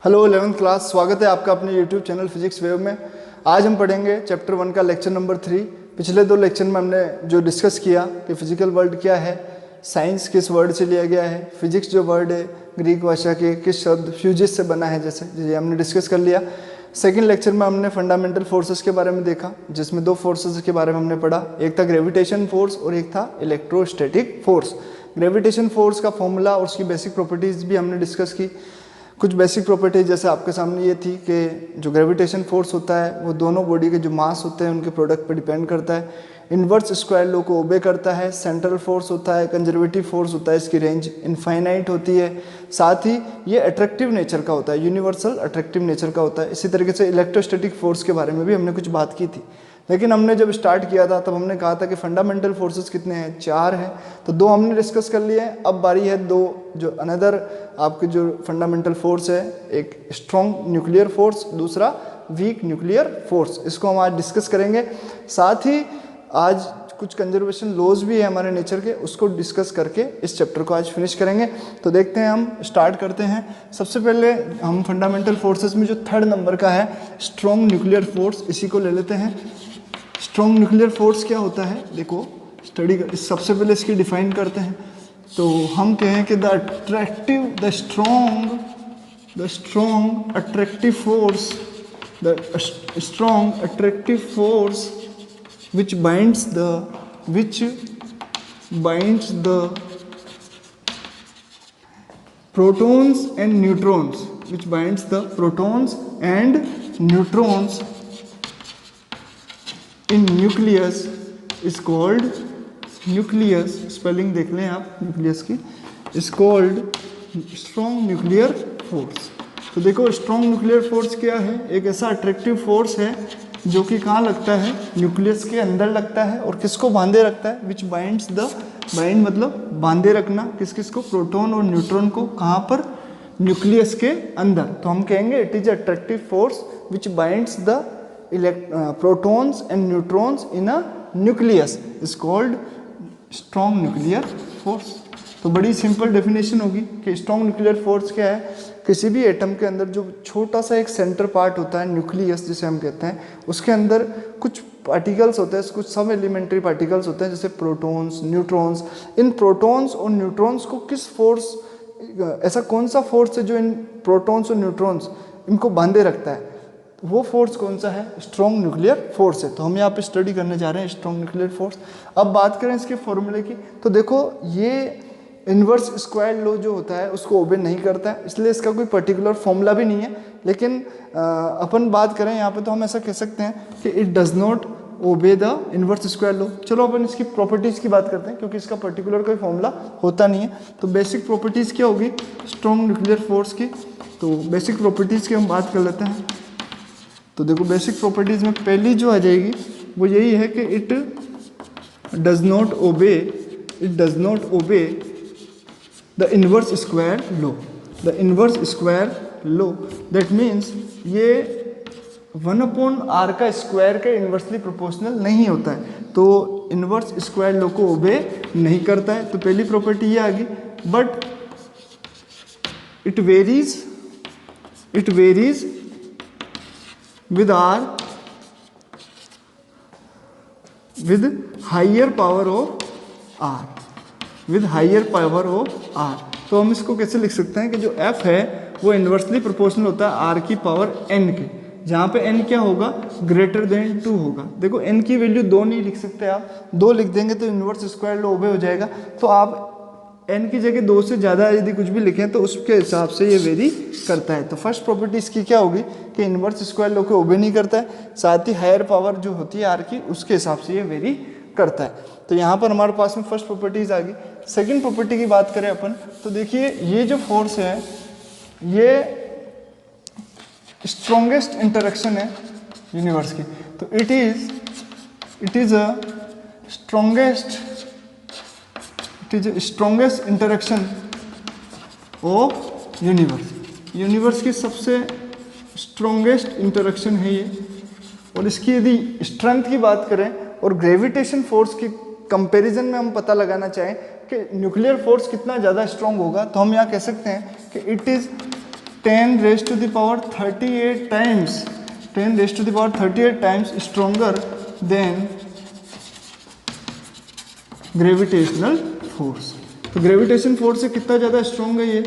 Hello 11th class, स्वागत है आपका अपने यूट्यूब चैनल फिजिक्स वेव में। आज हम पढ़ेंगे चैप्टर 1 का लेक्चर नंबर 3। पिछले 2 लेक्चर में हमने जो डिस्कस किया कि फिजिकल वर्ल्ड क्या है, साइंस किस वर्ड से लिया गया है, फिजिक्स जो वर्ड है ग्रीक भाषा के किस शब्द फ्यूजिस से बना है, जैसे ये हमने डिस्कस कर लिया। सेकेंड लेक्चर में हमने फंडामेंटल फोर्सेस के बारे में देखा, जिसमें 2 फोर्सेस के बारे में हमने पढ़ा, एक था ग्रेविटेशन फोर्स और एक था इलेक्ट्रोस्टैटिक फोर्स। ग्रेविटेशन फोर्स का फॉर्मूला और उसकी बेसिक प्रॉपर्टीज भी हमने डिस्कस की। कुछ बेसिक प्रॉपर्टीज जैसे आपके सामने ये थी कि जो ग्रेविटेशन फोर्स होता है वो दोनों बॉडी के जो मास होते हैं उनके प्रोडक्ट पर डिपेंड करता है, इन्वर्स स्क्वायर लॉ को ओबे करता है, सेंट्रल फोर्स होता है, कंजर्वेटिव फोर्स होता है, इसकी रेंज इनफाइनाइट होती है, साथ ही ये अट्रैक्टिव नेचर का होता है, यूनिवर्सल अट्रैक्टिव नेचर का होता है। इसी तरीके से इलेक्ट्रोस्टैटिक फोर्स के बारे में भी हमने कुछ बात की थी। लेकिन हमने जब स्टार्ट किया था तब हमने कहा था कि फंडामेंटल फोर्सेस कितने हैं, 4 हैं, तो 2 हमने डिस्कस कर लिए हैं। अब बारी है 2 जो अनदर आपके जो फंडामेंटल फोर्स है, एक स्ट्रॉन्ग न्यूक्लियर फोर्स, दूसरा वीक न्यूक्लियर फोर्स। इसको हम आज डिस्कस करेंगे। साथ ही आज कुछ कंजर्वेशन लॉज भी है हमारे नेचर के, उसको डिस्कस करके इस चैप्टर को आज फिनिश करेंगे। तो देखते हैं, हम स्टार्ट करते हैं। सबसे पहले हम फंडामेंटल फोर्सेस में जो 3rd नंबर का है स्ट्रॉन्ग न्यूक्लियर फोर्स, इसी को ले लेते हैं। स्ट्रॉन्ग न्यूक्लियर फोर्स क्या होता है, देखो स्टडी कर, सबसे पहले इसकी डिफाइन करते हैं। तो हम कहें कि the strong attractive force which binds the protons and neutrons in nucleus is called nucleus, spelling देख लें आप न्यूक्लियस की, is called strong nuclear force. तो देखो स्ट्रॉन्ग न्यूक्लियर फोर्स क्या है, एक ऐसा अट्रैक्टिव फोर्स है जो कि कहाँ लगता है, न्यूक्लियस के अंदर लगता है, और किसको बांधे रखता है, विच बाइंड्स बाइंड मतलब बांधे रखना, किस को, प्रोटॉन और न्यूट्रॉन को, कहाँ पर, न्यूक्लियस के अंदर। तो हम कहेंगे it is attractive force which binds the protons and neutrons in a nucleus is called strong nuclear force. तो बड़ी सिंपल डेफिनेशन होगी कि स्ट्रॉन्ग न्यूक्लियर फोर्स क्या है, किसी भी एटम के अंदर जो छोटा सा एक सेंटर पार्ट होता है, न्यूक्लियस जिसे हम कहते हैं, उसके अंदर कुछ पार्टिकल्स होते हैं, कुछ सब एलिमेंट्री पार्टिकल्स होते हैं, जैसे प्रोटॉन्स, न्यूट्रॉन्स। इन प्रोटॉन्स और न्यूट्रॉन्स को किस फोर्स, ऐसा कौन सा फोर्स है जो इन प्रोटॉन्स और न्यूट्रॉन्स इनको बांधे रखता है, वो फोर्स कौन सा है, स्ट्रॉन्ग न्यूक्लियर फोर्स है। तो हम यहाँ पे स्टडी करने जा रहे हैं स्ट्रॉन्ग न्यूक्लियर फोर्स। अब बात करें इसके फॉर्मूले की, तो देखो ये इन्वर्स स्क्वायर लॉ जो होता है उसको ओबे नहीं करता है, इसलिए इसका कोई पर्टिकुलर फॉर्मूला भी नहीं है। लेकिन अपन बात करें यहाँ पे तो हम ऐसा कह सकते हैं कि it does not obey the inverse square law. चलो अपन इसकी प्रॉपर्टीज़ की बात करते हैं, क्योंकि इसका पर्टिकुलर कोई फॉर्मूला होता नहीं है। तो बेसिक प्रॉपर्टीज़ क्या होगी स्ट्रॉन्ग न्यूक्लियर फोर्स की, तो बेसिक प्रॉपर्टीज़ की हम बात कर लेते हैं। तो देखो बेसिक प्रॉपर्टीज़ में पहली जो आ जाएगी वो यही है कि it does not obey the inverse square law, that means ये 1/r का स्क्वायर के इन्वर्सली प्रोपोर्शनल नहीं होता है, तो इन्वर्स स्क्वायर लॉ को ओबे नहीं करता है। तो पहली प्रॉपर्टी ये आ गई। But it varies with higher power of r। तो हम इसको कैसे लिख सकते हैं कि जो f है वो इन्वर्सली प्रोपोर्शनल होता है r की पावर n के, जहाँ पे n क्या होगा, ग्रेटर देन 2 होगा। देखो n की वैल्यू 2 नहीं लिख सकते आप, 2 लिख देंगे तो इन्वर्स स्क्वायर लॉ ओबे हो जाएगा। तो आप n की जगह 2 से ज़्यादा यदि कुछ भी लिखें तो उसके हिसाब से ये वेरी करता है। तो फर्स्ट प्रॉपर्टी इसकी क्या होगी कि इन्वर्स स्क्वायर लॉ को ओबे नहीं करता है, साथ ही हायर पावर जो होती है r की उसके हिसाब से ये वेरी करता है। तो यहाँ पर हमारे पास में फर्स्ट प्रॉपर्टीज आ गई। सेकंड प्रॉपर्टी की बात करें अपन, तो देखिए ये जो फोर्स है ये स्ट्रॉन्गेस्ट इंटरेक्शन है यूनिवर्स की। तो it is a strongest interaction of universe की सबसे स्ट्रॉन्गेस्ट इंटरेक्शन है ये। और इसकी यदि स्ट्रेंथ की बात करें और ग्रेविटेशन फोर्स की कंपैरिजन में हम पता लगाना चाहें कि न्यूक्लियर फोर्स कितना ज़्यादा स्ट्रॉन्ग होगा, तो हम यहाँ कह सकते हैं कि it is 10 raised to the power 38 times, 10 raised to the power 38 times stronger than gravitational force. तो ग्रेविटेशन फोर्स से कितना ज़्यादा स्ट्रॉन्ग है ये?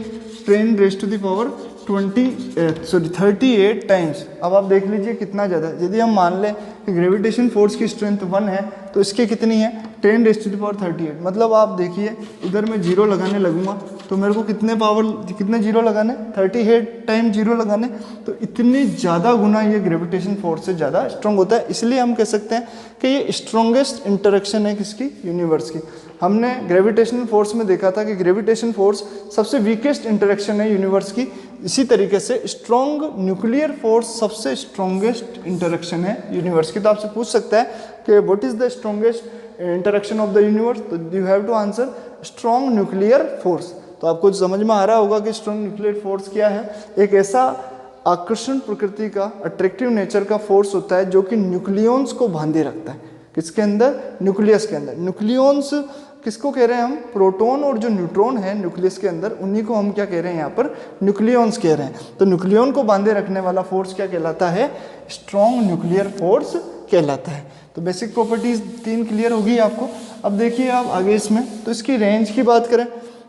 10 raise to the power 38 times. अब आप देख लीजिए कितना ज़्यादा। यदि हम मान लें कि ग्रेविटेशन फोर्स की स्ट्रेंथ 1 है तो इसकी कितनी है? 10 रेज टू द पावर 38। मतलब आप देखिए इधर मैं जीरो लगाने लगूंगा तो मेरे को कितने जीरो लगाने? 38 टाइम जीरो लगाने। तो इतनी ज़्यादा गुना ये ग्रेविटेशन फोर्स से ज़्यादा स्ट्रॉन्ग होता है। इसलिए हम कह सकते हैं कि ये स्ट्रॉन्गेस्ट इंटरेक्शन है किसकी? यूनिवर्स की। हमने ग्रेविटेशनल फोर्स में देखा था कि ग्रेविटेशन फोर्स सबसे वीकेस्ट इंटरेक्शन है यूनिवर्स की। इसी तरीके से स्ट्रॉन्ग न्यूक्लियर फोर्स सबसे स्ट्रॉन्गेस्ट इंटरेक्शन है यूनिवर्स की। तो आपसे पूछ सकता है कि what is the strongest interaction of the universe, तो you have to answer strong nuclear force. तो आपको समझ में आ रहा होगा कि स्ट्रॉन्ग न्यूक्लियर फोर्स क्या है। एक ऐसा आकर्षण प्रकृति का, अट्रैक्टिव नेचर का फोर्स होता है जो कि न्यूक्लियॉन्स को बांधे रखता है। किसके अंदर? न्यूक्लियस के अंदर। न्यूक्लियॉन्स किसको कह रहे हैं हम? प्रोटॉन और जो न्यूट्रॉन है न्यूक्लियस के अंदर, उन्हीं को हम क्या कह रहे हैं यहाँ पर? न्यूक्लियॉन्स कह रहे हैं। तो न्यूक्लियॉन को बांधे रखने वाला फोर्स क्या कहलाता है? स्ट्रॉन्ग न्यूक्लियर फोर्स कहलाता है। तो बेसिक प्रॉपर्टीज 3 क्लियर होगी आपको। अब देखिए आप आगे इसमें, तो इसकी रेंज की बात करें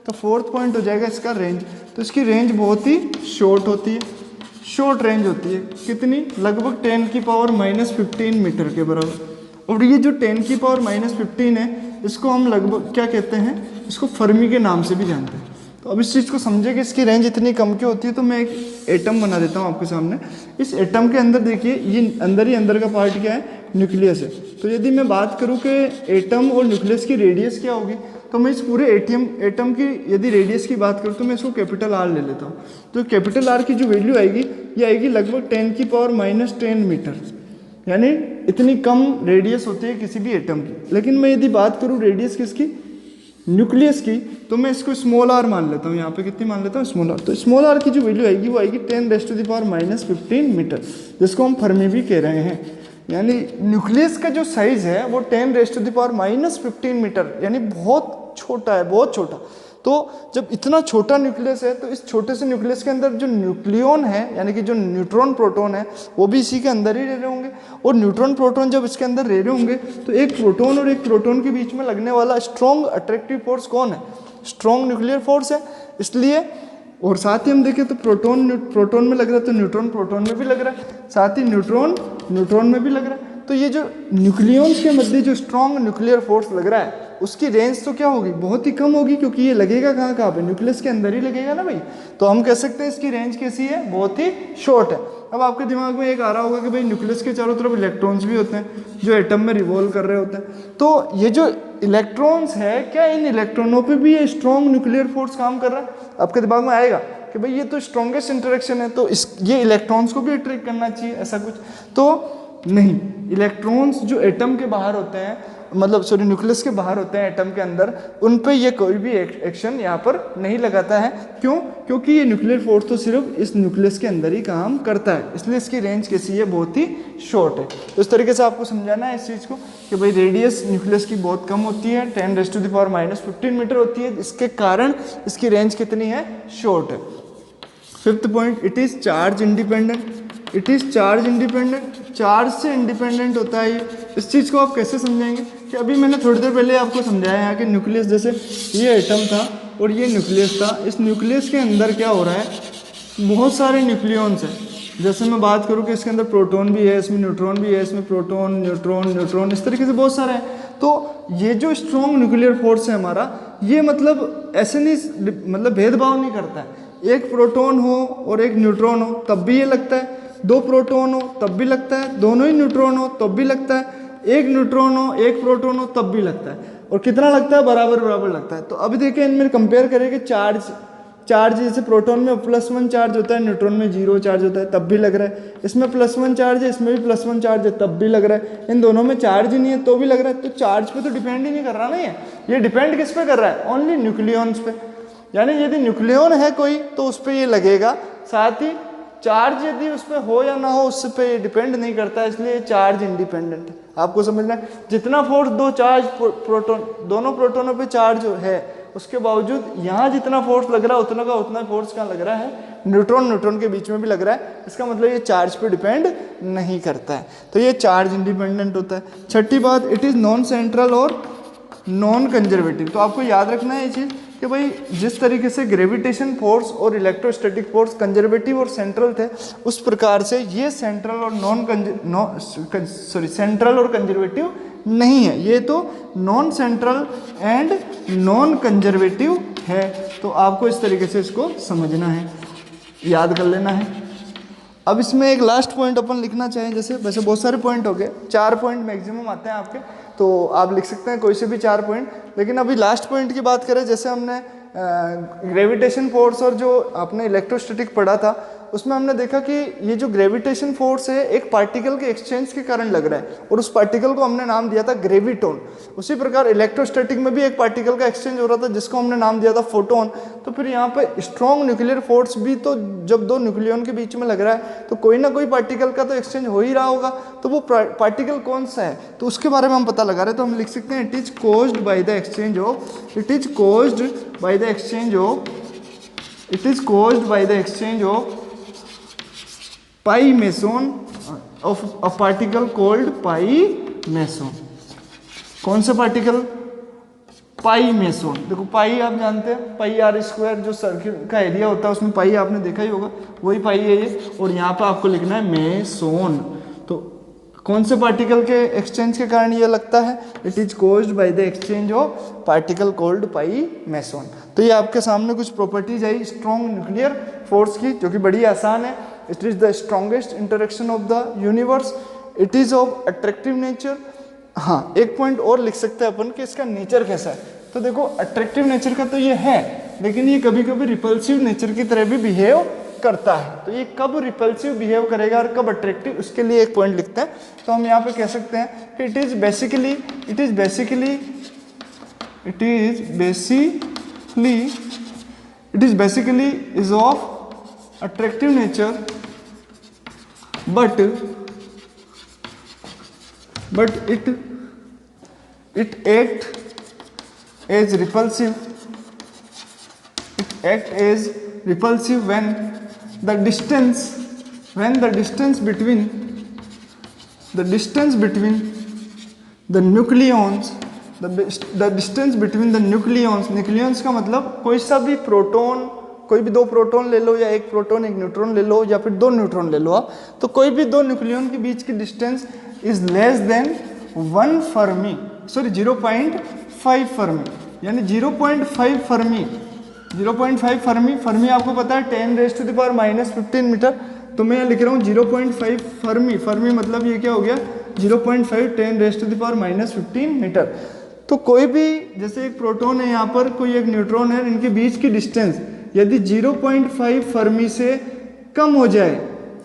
तो 4th पॉइंट हो जाएगा इसका रेंज। तो इसकी रेंज बहुत ही शॉर्ट होती है, शॉर्ट रेंज होती है। कितनी? लगभग 10 की पावर -15 मीटर के बराबर। और ये जो 10 की पावर -15 है इसको हम लगभग क्या कहते हैं? इसको फर्मी के नाम से भी जानते हैं। तो अब इस चीज़ को समझे कि इसकी रेंज इतनी कम क्यों होती है। तो मैं एक एटम बना देता हूँ आपके सामने। इस एटम के अंदर देखिए ये अंदर ही अंदर का पार्ट क्या है? न्यूक्लियस है। तो यदि मैं बात करूँ कि एटम और न्यूक्लियस की रेडियस क्या होगी, तो मैं इस पूरे एटम की यदि रेडियस की बात करूँ तो मैं इसको कैपिटल आर ले लेता हूँ। तो कैपिटल आर की जो वैल्यू आएगी ये आएगी लगभग 10 की पावर -10 मीटर, यानी इतनी कम रेडियस होती है किसी भी एटम की। लेकिन मैं यदि बात करूँ रेडियस किसकी? न्यूक्लियस की, तो मैं इसको स्मॉल आर मान लेता हूँ। यहाँ पे कितनी मान लेता हूँ? Small R. तो स्मॉल आर की जो वैल्यू आएगी वो आएगी 10 raise to the power -15 metre, जिसको हम फर्मी भी कह रहे हैं। यानी न्यूक्लियस का जो साइज है वो 10 raise to the power -15 metre, यानी बहुत छोटा है, बहुत छोटा। तो जब इतना छोटा न्यूक्लियस है तो इस छोटे से न्यूक्लियस के अंदर जो न्यूक्लियॉन है, यानी कि जो न्यूट्रॉन प्रोटॉन है, वो भी इसी के अंदर ही रह रहे होंगे। और न्यूट्रॉन प्रोटॉन जब इसके अंदर रह रहे होंगे तो एक प्रोटॉन और एक प्रोटॉन के बीच में लगने वाला स्ट्रॉन्ग अट्रैक्टिव फोर्स कौन है? स्ट्रॉन्ग न्यूक्लियर फोर्स है। इसलिए, और साथ ही हम देखें तो प्रोटॉन में लग रहा है तो न्यूट्रॉन प्रोटॉन में भी लग रहा है, साथ ही न्यूट्रॉन में भी लग रहा है। तो ये जो न्यूक्लियॉन्स के मध्य जो स्ट्रॉन्ग न्यूक्लियर फोर्स लग रहा है उसकी रेंज तो क्या होगी? बहुत ही कम होगी, क्योंकि ये लगेगा कहाँ पे? न्यूक्लियस के अंदर ही लगेगा ना भाई। तो हम कह सकते हैं इसकी रेंज कैसी है? बहुत ही शॉर्ट है। अब आपके दिमाग में एक आ रहा होगा कि भाई न्यूक्लियस के चारों तरफ इलेक्ट्रॉन्स भी होते हैं जो एटम में रिवॉल्व कर रहे होते हैं। तो ये जो इलेक्ट्रॉन्स है, क्या इन इलेक्ट्रॉनों पे भी ये स्ट्रॉन्ग न्यूक्लियर फोर्स काम कर रहा है? आपके दिमाग में आएगा कि भाई ये तो स्ट्रॉन्गेस्ट इंटरेक्शन है, तो ये इलेक्ट्रॉन्स को भी अट्रैक्ट करना चाहिए, ऐसा कुछ तो नहीं। इलेक्ट्रॉन्स जो एटम के बाहर होते हैं, मतलब सॉरी न्यूक्लियस के बाहर होते हैं एटम के अंदर, उन पे ये कोई भी एक्शन यहाँ पर नहीं लगाता है। क्यों? क्योंकि ये न्यूक्लियर फोर्स तो सिर्फ इस न्यूक्लियस के अंदर ही काम करता है, इसलिए इसकी रेंज कैसी है? बहुत ही शॉर्ट है। तो इस तरीके से आपको समझाना है इस चीज़ को कि भाई रेडियस न्यूक्लियस की बहुत कम होती है, 10 raise to the power -15 metre होती है, इसके कारण इसकी रेंज कितनी है? शॉर्ट है। 5th point, it is charge independent. It is charge independent, charge से इंडिपेंडेंट होता है ये। इस चीज़ को आप कैसे समझेंगे कि अभी मैंने थोड़ी देर पहले आपको समझाया है कि न्यूक्लियस, जैसे ये एटम था और ये न्यूक्लियस था, इस न्यूक्लियस के अंदर क्या हो रहा है? बहुत सारे न्यूक्लियॉन्स हैं। जैसे मैं बात करूँ कि इसके अंदर प्रोटॉन भी है, इसमें न्यूट्रॉन भी है, इसमें प्रोटॉन न्यूट्रॉन इस तरीके से बहुत सारे हैं। तो ये जो स्ट्रॉन्ग न्यूक्लियर फोर्स है हमारा, ये मतलब ऐसे नहीं, मतलब भेदभाव नहीं करता है। एक प्रोटॉन हो और एक न्यूट्रॉन हो तब भी ये लगता है, 2 प्रोटॉन हो तब भी लगता है, दोनों ही न्यूट्रॉन हो तब भी लगता है, एक न्यूट्रॉन हो एक प्रोटॉन हो तब भी लगता है। और कितना लगता है? बराबर बराबर लगता है। तो अभी देखिए इनमें कंपेयर करें कि चार्ज जैसे प्रोटॉन में +1 चार्ज होता है, न्यूट्रॉन में 0 चार्ज होता है तब भी लग रहा है। इसमें +1 चार्ज है, इसमें भी +1 चार्ज है तब भी लग रहा है। इन दोनों में चार्ज ही नहीं है तो भी लग रहा है। तो चार्ज पे तो डिपेंड ही नहीं कर रहा ना ये डिपेंड किस पे कर रहा है? ओनली न्यूक्लियॉन्स पे। यानी यदि न्यूक्लियॉन है कोई तो उस पर ये लगेगा, साथ ही चार्ज यदि उस पर हो या ना हो उस पर डिपेंड नहीं करता, इसलिए चार्ज इंडिपेंडेंट है। आपको समझना है, जितना फोर्स दोनों प्रोटोनों पे चार्ज है उसके बावजूद यहाँ जितना फोर्स लग रहा है उतना का उतना फोर्स कहाँ लग रहा है, न्यूट्रॉन न्यूट्रॉन के बीच में भी लग रहा है। इसका मतलब ये चार्ज पे डिपेंड नहीं करता है, तो ये चार्ज इंडिपेंडेंट होता है। छठी बात, इट इज़ नॉन सेंट्रल और नॉन कंजर्वेटिव। तो आपको याद रखना है ये चीज़ कि भाई जिस तरीके से ग्रेविटेशन फोर्स और इलेक्ट्रोस्टैटिक फोर्स कंजर्वेटिव और सेंट्रल थे, उस प्रकार से ये सेंट्रल और सेंट्रल और कंजर्वेटिव नहीं है, ये तो non central and non conservative है। तो आपको इस तरीके से इसको समझना है, याद कर लेना है। अब इसमें एक लास्ट पॉइंट अपन लिखना चाहें, जैसे वैसे बहुत सारे पॉइंट हो गए, 4 पॉइंट मैक्सिमम आते हैं आपके, तो आप लिख सकते हैं कोई से भी 4 पॉइंट। लेकिन अभी लास्ट पॉइंट की बात करें, जैसे हमने ग्रेविटेशन फोर्स और जो आपने इलेक्ट्रोस्टैटिक पढ़ा था, उसमें हमने देखा कि ये जो ग्रेविटेशन फोर्स है एक पार्टिकल के एक्सचेंज के कारण लग रहा है, और उस पार्टिकल को हमने नाम दिया था ग्रेविटोन। उसी प्रकार इलेक्ट्रोस्टैटिक में भी एक पार्टिकल का एक्सचेंज हो रहा था जिसको हमने नाम दिया था फोटोन। तो फिर यहाँ पे स्ट्रॉन्ग न्यूक्लियर फोर्स भी, तो जब 2 न्यूक्लियन के बीच में लग रहा है तो कोई ना कोई पार्टिकल का तो एक्सचेंज हो ही रहा होगा। तो वो पार्टिकल कौन सा है, तो उसके बारे में हम पता लगा रहे हैं। तो हम लिख सकते हैं it is caused by the exchange of, it is caused by the exchange of, it is caused by the exchange of pi meson of a particle called pi meson. कौन सा पार्टिकल, पाई मेसोन। देखो पाई आप जानते हैं, पाई are square जो circle का area होता है उसमें पाई आपने देखा ही होगा, वही पाई है ये। और यहाँ पे आपको लिखना है मेसोन। तो कौन से पार्टिकल के एक्सचेंज के कारण ये लगता है, it is caused by the exchange of particle called pi meson. तो ये आपके सामने कुछ प्रॉपर्टीज आई स्ट्रॉन्ग न्यूक्लियर फोर्स की, जो कि बड़ी आसान है। It is the strongest interaction of the universe, it is of attractive nature. हाँ, एक पॉइंट और लिख सकते हैं अपन कि इसका नेचर कैसा है। तो देखो अट्रैक्टिव नेचर का तो ये है, लेकिन ये कभी कभी रिपल्सिव नेचर की तरह भी बिहेव करता है। तो ये कब रिपल्सिव बिहेव करेगा और कब अट्रैक्टिव, उसके लिए एक पॉइंट लिखते हैं। तो हम यहाँ पे कह सकते हैं कि it is basically is of attractive nature, but it act as repulsive, when the distance between the nucleons, nucleons का मतलब कोई सा भी प्रोटॉन, कोई भी 2 प्रोटॉन ले लो या 1 प्रोटॉन 1 न्यूट्रॉन ले लो या फिर 2 न्यूट्रॉन ले लो आप, तो कोई भी 2 न्यूक्लियन के बीच की distance is less then 1 Fermi, sorry 0.5 Fermi, यानी 0.5 फर्मी, 0.5 फर्मी, फर्मी आपको पता है 10⁻⁻15 मीटर। तो मैं यहाँ लिख रहा हूँ 0.5 फर्मी, फर्मी मतलब ये क्या हो गया 0.5 10⁻⁻15 मीटर। तो कोई भी, जैसे एक प्रोटॉन है यहाँ पर, कोई एक न्यूट्रॉन है, इनके बीच की डिस्टेंस यदि 0.5 फर्मी से कम हो जाए,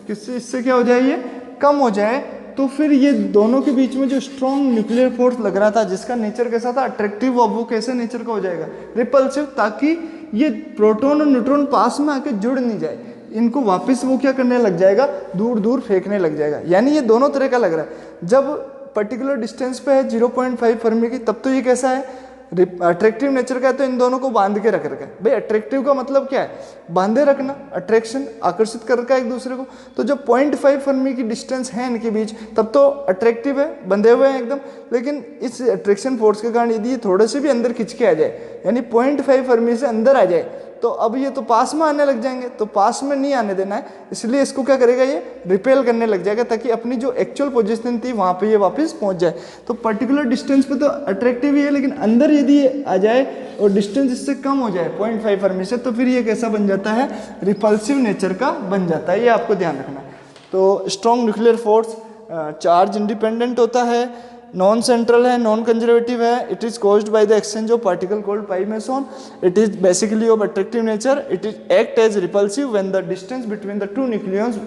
किससे, इससे क्या हो जाए, ये कम हो जाए, तो फिर ये दोनों के बीच में जो स्ट्रॉन्ग न्यूक्लियर फोर्स लग रहा था जिसका नेचर कैसा था अट्रैक्टिव, अब वो कैसे नेचर का हो जाएगा रिपल्सिव, ताकि ये प्रोटॉन और न्यूट्रॉन पास में आके जुड़ नहीं जाए, इनको वापस वो क्या करने लग जाएगा, दूर दूर फेंकने लग जाएगा। यानी ये दोनों तरह का लग रहा है। जब पर्टिकुलर डिस्टेंस पे है 0.5 फर्मी की, तब तो ये कैसा है, अट्रैक्टिव नेचर का है, तो इन दोनों को बांध के रख रखा है। भाई अट्रैक्टिव का मतलब क्या है, बांधे रखना, अट्रैक्शन, आकर्षित कर रखा है एक दूसरे को। तो जब 0.5 फर्मी की डिस्टेंस है इनके बीच, तब तो अट्रैक्टिव है, बंधे हुए हैं एकदम। लेकिन इस अट्रैक्शन फोर्स के कारण यदि ये थोड़े से भी अंदर खिंच के आ जाए, यानी 0.5 फर्मी से अंदर आ जाए, तो अब ये तो पास में आने लग जाएंगे, तो पास में नहीं आने देना है, इसलिए इसको क्या करेगा, ये रिपेल करने लग जाएगा, ताकि अपनी जो एक्चुअल पोजीशन थी वहां पे ये वापस पहुंच जाए। तो पर्टिकुलर डिस्टेंस पे तो अट्रैक्टिव ही है, लेकिन अंदर यदि ये आ जाए और डिस्टेंस इससे कम हो जाए 0.5 फर्मी से, तो फिर ये कैसा बन जाता है, रिपल्सिव नेचर का बन जाता है। ये आपको ध्यान रखना है। तो strong nuclear force charge independent होता है, नॉन सेंट्रल है, नॉन कंजर्वेटिव है, it is caused by the exchange of particle called pi meson, it is basically of attractive nature, it is act as repulsive when the distance between the 2 nucleons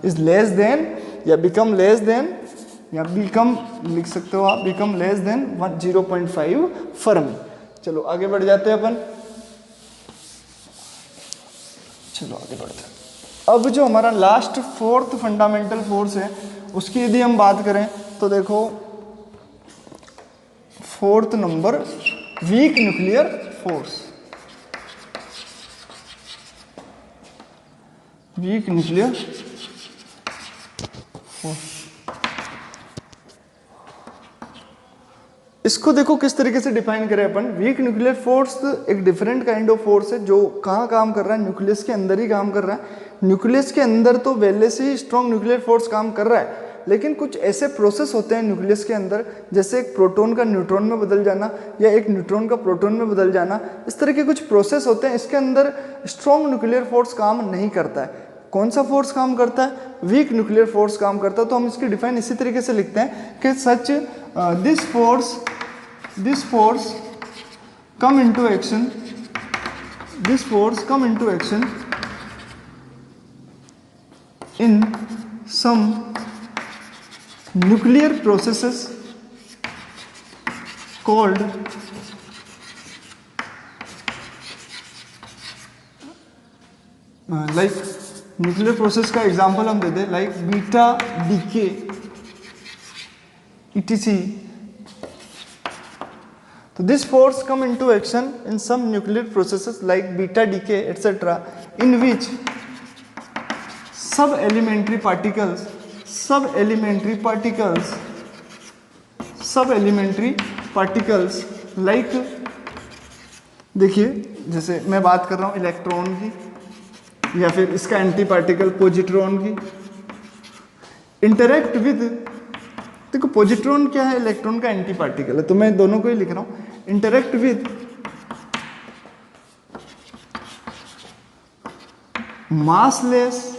is less than या become less than, या become लिख सकते हो आप, become less then 0.5 Fermi. चलो आगे बढ़ जाते हैं अपन, चलो आगे बढ़ते हैं। अब जो हमारा लास्ट 4th फंडामेंटल फोर्स है, उसकी यदि हम बात करें तो देखो 4th number week nuclear force, week nuclear force. इसको देखो किस तरीके से डिफाइन करें अपन। वीक न्यूक्लियर फोर्स एक डिफरेंट काइंड ऑफ फोर्स है जो कहाँ काम कर रहा है, न्यूक्लियस के अंदर ही काम कर रहा है। न्यूक्लियस के अंदर तो पहले से ही स्ट्रॉन्ग न्यूक्लियर फोर्स काम कर रहा है, लेकिन कुछ ऐसे प्रोसेस होते हैं न्यूक्लियस के अंदर, जैसे एक प्रोटॉन का न्यूट्रॉन में बदल जाना या एक न्यूट्रॉन का प्रोटॉन में बदल जाना, इस तरह के कुछ प्रोसेस होते हैं। इसके अंदर स्ट्रॉन्ग न्यूक्लियर फोर्स काम नहीं करता है। कौन सा फोर्स काम करता है? वीक न्यूक्लियर फोर्स काम करता है। तो हम इसकी डिफाइन इसी तरीके से लिखते हैं कि सच this force come into action in some nuclear processes called like nuclear process का एग्जांपल हम दे दें, like beta DK etc. So this force come into action in some nuclear processes like beta decay etc. in which sub-elementary particles like, देखिए जैसे मैं बात कर रहा हूँ इलेक्ट्रॉन की या फिर इसका एंटी पार्टिकल पॉजिट्रॉन की, इंटरेक्ट विद, देखो पॉजिट्रॉन क्या है, इलेक्ट्रॉन का एंटी पार्टिकल है, तो मैं दोनों को ही लिख रहा हूं, इंटरेक्ट विद मासलेस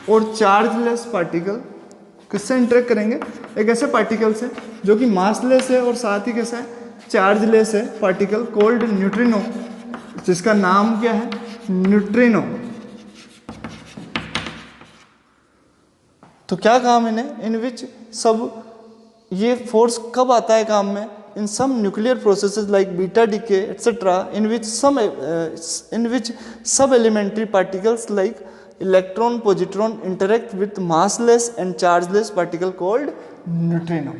और चार्जलेस पार्टिकल। किससे इंटरेक्ट करेंगे? एक ऐसे पार्टिकल से जो कि मासलेस है और साथ ही कैसा है, चार्जलेस है, पार्टिकल कॉल्ड न्यूट्रिनो, जिसका नाम क्या है, न्यूट्रिनो। तो क्या काम है इन्हें, इन विच सब, ये फोर्स कब आता है काम में, in some nuclear processes like beta decay etcetera in which सब elementary particles like electron positron interact with massless and chargeless particle called neutrino.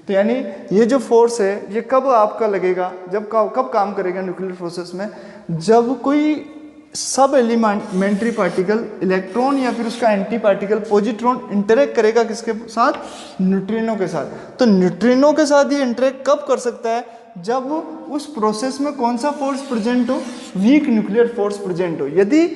तो यानी ये जो फोर्स है ये कब आपका लगेगा, जब कब काम करेगा न्यूक्लियर प्रोसेस में, जब कोई सब एलिमेंट्री पार्टिकल इलेक्ट्रॉन या फिर उसका एंटी पार्टिकल पॉजिट्रॉन इंटरेक्ट करेगा किसके साथ, न्यूट्रिनो के साथ। तो न्यूट्रिनो के साथ ये इंटरेक्ट कब कर सकता है, जब उस प्रोसेस में कौन सा फोर्स प्रेजेंट हो, वीक न्यूक्लियर फोर्स प्रेजेंट हो। यदि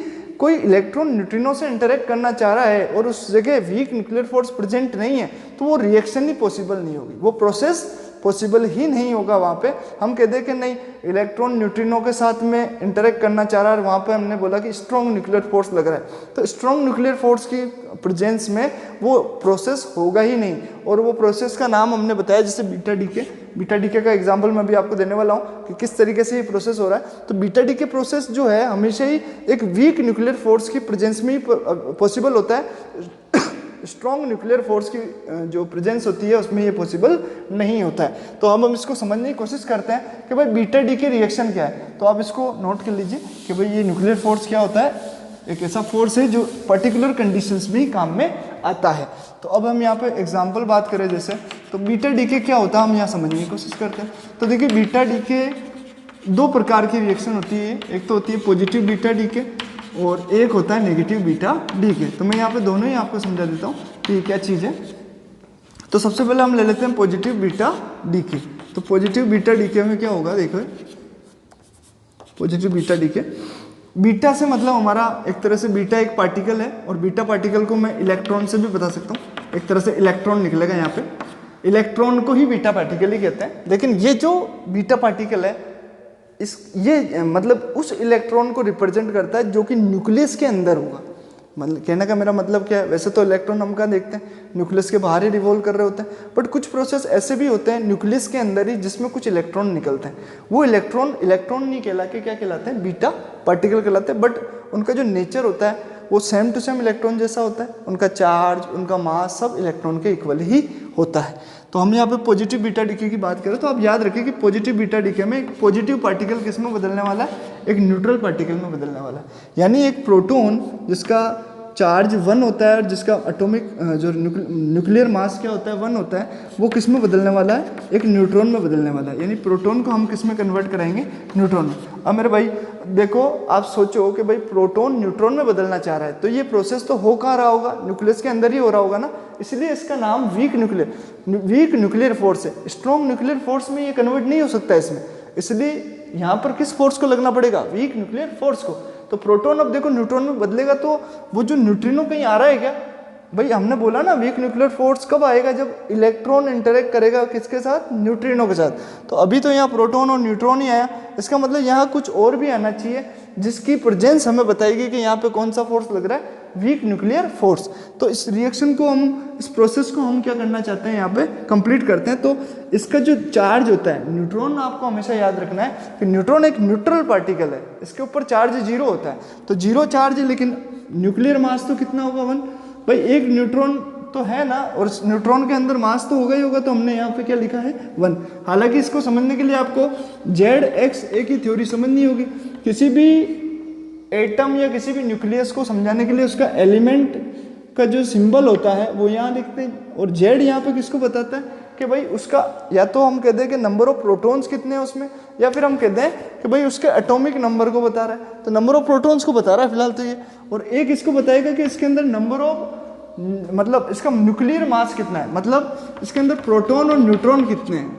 कोई इलेक्ट्रॉन न्यूट्रिनो से इंटरेक्ट करना चाह रहा है और उस जगह वीक न्यूक्लियर फोर्स प्रेजेंट नहीं है, तो वो रिएक्शन ही पॉसिबल नहीं होगी, वो प्रोसेस पॉसिबल ही नहीं होगा। वहाँ पे हम कह दें कि नहीं इलेक्ट्रॉन न्यूट्रिनो के साथ में इंटरेक्ट करना चाह रहा है, वहाँ पे हमने बोला कि स्ट्रॉन्ग न्यूक्लियर फोर्स लग रहा है, तो स्ट्रॉन्ग न्यूक्लियर फोर्स की प्रेजेंस में वो प्रोसेस होगा ही नहीं। और वो प्रोसेस का नाम हमने बताया, जैसे बीटा डीके का एग्जाम्पल मैं भी आपको देने वाला हूँ कि किस तरीके से ये प्रोसेस हो रहा है। तो बीटा डीके प्रोसेस जो है हमेशा ही एक वीक न्यूक्लियर फोर्स की प्रेजेंस में ही पॉसिबल होता है, स्ट्रॉन्ग न्यूक्लियर फोर्स की जो प्रेजेंस होती है उसमें ये पॉसिबल नहीं होता है। तो अब हम इसको समझने की कोशिश करते हैं कि भाई बीटा डीके रिएक्शन क्या है। तो आप इसको नोट कर लीजिए कि भाई ये न्यूक्लियर फोर्स क्या होता है, एक ऐसा फोर्स है जो पर्टिकुलर कंडीशंस में ही काम में आता है। तो अब हम यहाँ पे एग्जांपल बात करें जैसे, तो बीटा डीके क्या होता है हम यहाँ समझने की कोशिश करते हैं। तो देखिए बीटा डीके दो प्रकार की रिएक्शन होती है, एक तो होती है पॉजिटिव बीटा डीके और एक होता है नेगेटिव बीटा डीके। तो मैं यहाँ पे दोनों ही आपको समझा देता हूँ कि ये क्या चीज़ है। तो सबसे पहले हम ले लेते हैं पॉजिटिव बीटा डीके। तो पॉजिटिव बीटा डीके में क्या होगा, देखो पॉजिटिव बीटा डीके, बीटा से मतलब हमारा एक तरह से बीटा एक पार्टिकल है और बीटा पार्टिकल को मैं इलेक्ट्रॉन से भी बता सकता हूँ, एक तरह से इलेक्ट्रॉन निकलेगा यहाँ पे, इलेक्ट्रॉन को ही बीटा पार्टिकल ही कहते हैं। लेकिन ये जो बीटा पार्टिकल है ये मतलब उस इलेक्ट्रॉन को रिप्रेजेंट करता है जो कि न्यूक्लियस के अंदर होगा। मतलब कहने का मेरा मतलब क्या है, वैसे तो इलेक्ट्रॉन हम कहाँ देखते हैं, न्यूक्लियस के बाहर ही रिवॉल्व कर रहे होते हैं, बट कुछ प्रोसेस ऐसे भी होते हैं न्यूक्लियस के अंदर ही जिसमें कुछ इलेक्ट्रॉन निकलते हैं। वो इलेक्ट्रॉन नहीं कहला के क्या कहलाते हैं, बीटा पार्टिकल कहलाते हैं। बट उनका जो नेचर होता है वो सेम टू सेम इलेक्ट्रॉन जैसा होता है, उनका चार्ज, उनका मास सब इलेक्ट्रॉन के इक्वल ही होता है। तो हम यहाँ पे पॉजिटिव बीटा डीके की बात करें तो आप याद रखिए कि पॉजिटिव बीटा डीके में एक पॉजिटिव पार्टिकल किस में बदलने वाला है, एक न्यूट्रल पार्टिकल में बदलने वाला है। यानी एक प्रोटॉन जिसका चार्ज 1 होता है और जिसका एटॉमिक जो न्यूक्लियर मास क्या होता है 1 होता है, वो किस में बदलने वाला है, एक न्यूट्रॉन में बदलने वाला है। यानी प्रोटॉन को हम किस में कन्वर्ट कराएंगे, न्यूट्रॉन में। अब मेरे भाई देखो, आप सोचो कि भाई प्रोटॉन न्यूट्रॉन में बदलना चाह रहा है, तो ये प्रोसेस तो हो कहाँ रहा होगा, न्यूक्लियस के अंदर ही हो रहा होगा ना, इसलिए इसका नाम वीक न्यूक्लियर फोर्स है। स्ट्रॉन्ग न्यूक्लियर फोर्स में ये कन्वर्ट नहीं हो सकता इसमें, इसलिए यहाँ पर किस फोर्स को लगना पड़ेगा, वीक न्यूक्लियर फोर्स को। तो प्रोटॉन अब देखो न्यूट्रॉन में बदलेगा, तो वो जो न्यूट्रिनो कहीं आ रहा है क्या, भाई हमने बोला ना वीक न्यूक्लियर फोर्स कब आएगा, जब इलेक्ट्रॉन इंटरेक्ट करेगा किसके साथ, न्यूट्रिनो के साथ। तो अभी तो यहाँ प्रोटॉन और न्यूट्रॉन ही आया, इसका मतलब यहाँ कुछ और भी आना चाहिए जिसकी प्रेजेंस हमें बताएगी कि यहाँ पे कौन सा फोर्स लग रहा है, वीक न्यूक्लियर फोर्स। तो इस रिएक्शन को हम, इस प्रोसेस को हम क्या करना चाहते हैं, यहाँ पे कंप्लीट करते हैं। तो इसका जो चार्ज होता है, न्यूट्रॉन आपको हमेशा याद रखना है कि न्यूट्रॉन एक न्यूट्रल पार्टिकल है, इसके ऊपर चार्ज 0 होता है, तो 0 चार्ज है, लेकिन न्यूक्लियर मास तो कितना होगा 1। भाई एक न्यूट्रॉन तो है ना, और न्यूट्रॉन के अंदर मास तो होगा ही होगा, तो हमने यहाँ पे क्या लिखा है 1। हालांकि इसको समझने के लिए आपको जेड एक्स ए की थ्योरी समझनी होगी। किसी भी एटम या किसी भी न्यूक्लियस को समझाने के लिए उसका एलिमेंट का जो सिंबल होता है वो यहाँ लिखते हैं, और जेड यहाँ पे किसको बताता है कि भाई उसका, या तो हम कह दें कि नंबर ऑफ प्रोटॉन्स कितने हैं उसमें, या फिर हम कह दें कि भाई उसके एटॉमिक नंबर को बता रहा है, तो नंबर ऑफ प्रोटॉन्स को बता रहा है फिलहाल तो ये। और एक इसको बताएगा कि इसके अंदर नंबर ऑफ, मतलब इसका न्यूक्लियर मास कितना है, मतलब इसके अंदर प्रोटॉन और न्यूट्रॉन कितने हैं।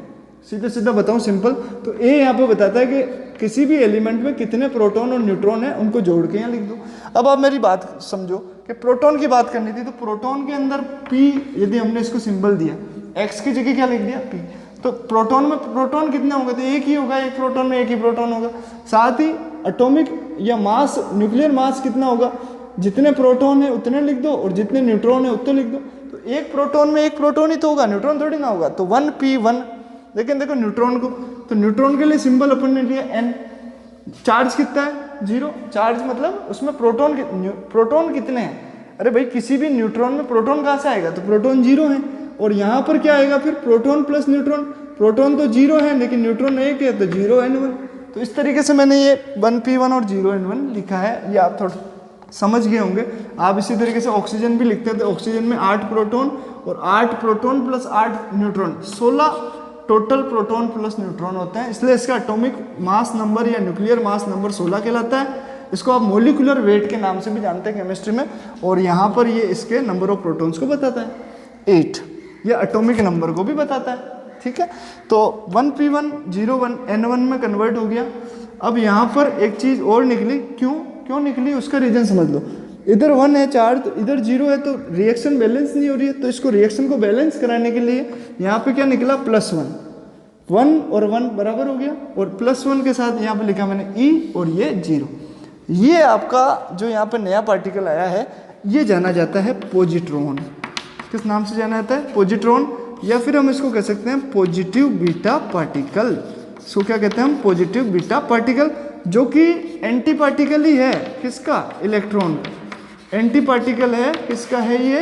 सीधे सीधा बताऊं सिंपल, तो ए यहाँ पे बताता है कि किसी भी एलिमेंट में कितने प्रोटॉन और न्यूट्रॉन है, उनको जोड़ के यहाँ लिख दो। अब आप मेरी बात समझो कि प्रोटॉन की बात करनी थी, तो प्रोटॉन के अंदर पी, यदि हमने इसको सिंबल दिया, एक्स की जगह क्या लिख दिया पी, तो प्रोटॉन में प्रोटॉन कितने होंगे, तो एक ही होगा, एक प्रोटॉन में एक ही प्रोटॉन होगा। साथ ही एटॉमिक या मास, न्यूक्लियर मास कितना होगा, जितने प्रोटॉन है उतने लिख दो, और जितने न्यूट्रॉन है उतने लिख दो। तो एक प्रोटॉन में एक प्रोटॉन ही तो होगा, न्यूट्रॉन थोड़ी ना होगा, तो 1p1। लेकिन देखो न्यूट्रॉन को, तो न्यूट्रॉन के लिए सिंबल अपन ने लिया n। चार्ज कितना है 0, चार्ज मतलब उसमें प्रोटॉन कितने हैं, अरे भाई किसी भी न्यूट्रॉन में प्रोटॉन कहाँ से आएगा, तो प्रोटॉन 0 है। और यहाँ पर क्या आएगा फिर, प्रोटॉन प्लस न्यूट्रॉन, प्रोटॉन तो 0 है लेकिन न्यूट्रॉन 1 है, तो 0n1। तो इस तरीके से मैंने ये 1p1 और 0n1 लिखा है, ये आप थोड़ा समझ गए होंगे। आप इसी तरीके से ऑक्सीजन भी लिखते हैं, तो ऑक्सीजन में 8 प्रोटॉन और 8 proton plus 8 neutron, 16 total proton plus neutron होते हैं, इसलिए इसका एटॉमिक मास नंबर या न्यूक्लियर मास नंबर 16 कहलाता है। इसको आप मोलिकुलर वेट के नाम से भी जानते हैं केमिस्ट्री में, और यहाँ पर ये इसके नंबर ऑफ प्रोटॉन्स को बताता है 8, या एटॉमिक नंबर को भी बताता है, ठीक है। तो 1p1 01 n1 में कन्वर्ट हो गया। अब यहाँ पर एक चीज़ और निकली, क्यों निकली उसका रीजन समझ लो। इधर 1 है चार्ज, तो इधर 0 है, तो रिएक्शन बैलेंस नहीं हो रही है, तो इसको रिएक्शन को बैलेंस कराने के लिए यहाँ पे क्या निकला +1, 1 और 1 बराबर हो गया, और +1 के साथ यहाँ पे लिखा मैंने E, और ये 0। ये आपका जो यहाँ पे नया पार्टिकल आया है, ये जाना जाता है पॉजिट्रॉन। किस नाम से जाना जाता है, पॉजिट्रॉन, या फिर हम इसको कह सकते हैं पॉजिटिव बीटा पार्टिकल। इसको क्या कहते हैं हम, पॉजिटिव बीटा पार्टिकल, जो कि एंटी पार्टिकल ही है किसका, इलेक्ट्रॉन का। एंटी पार्टिकल है, किसका है ये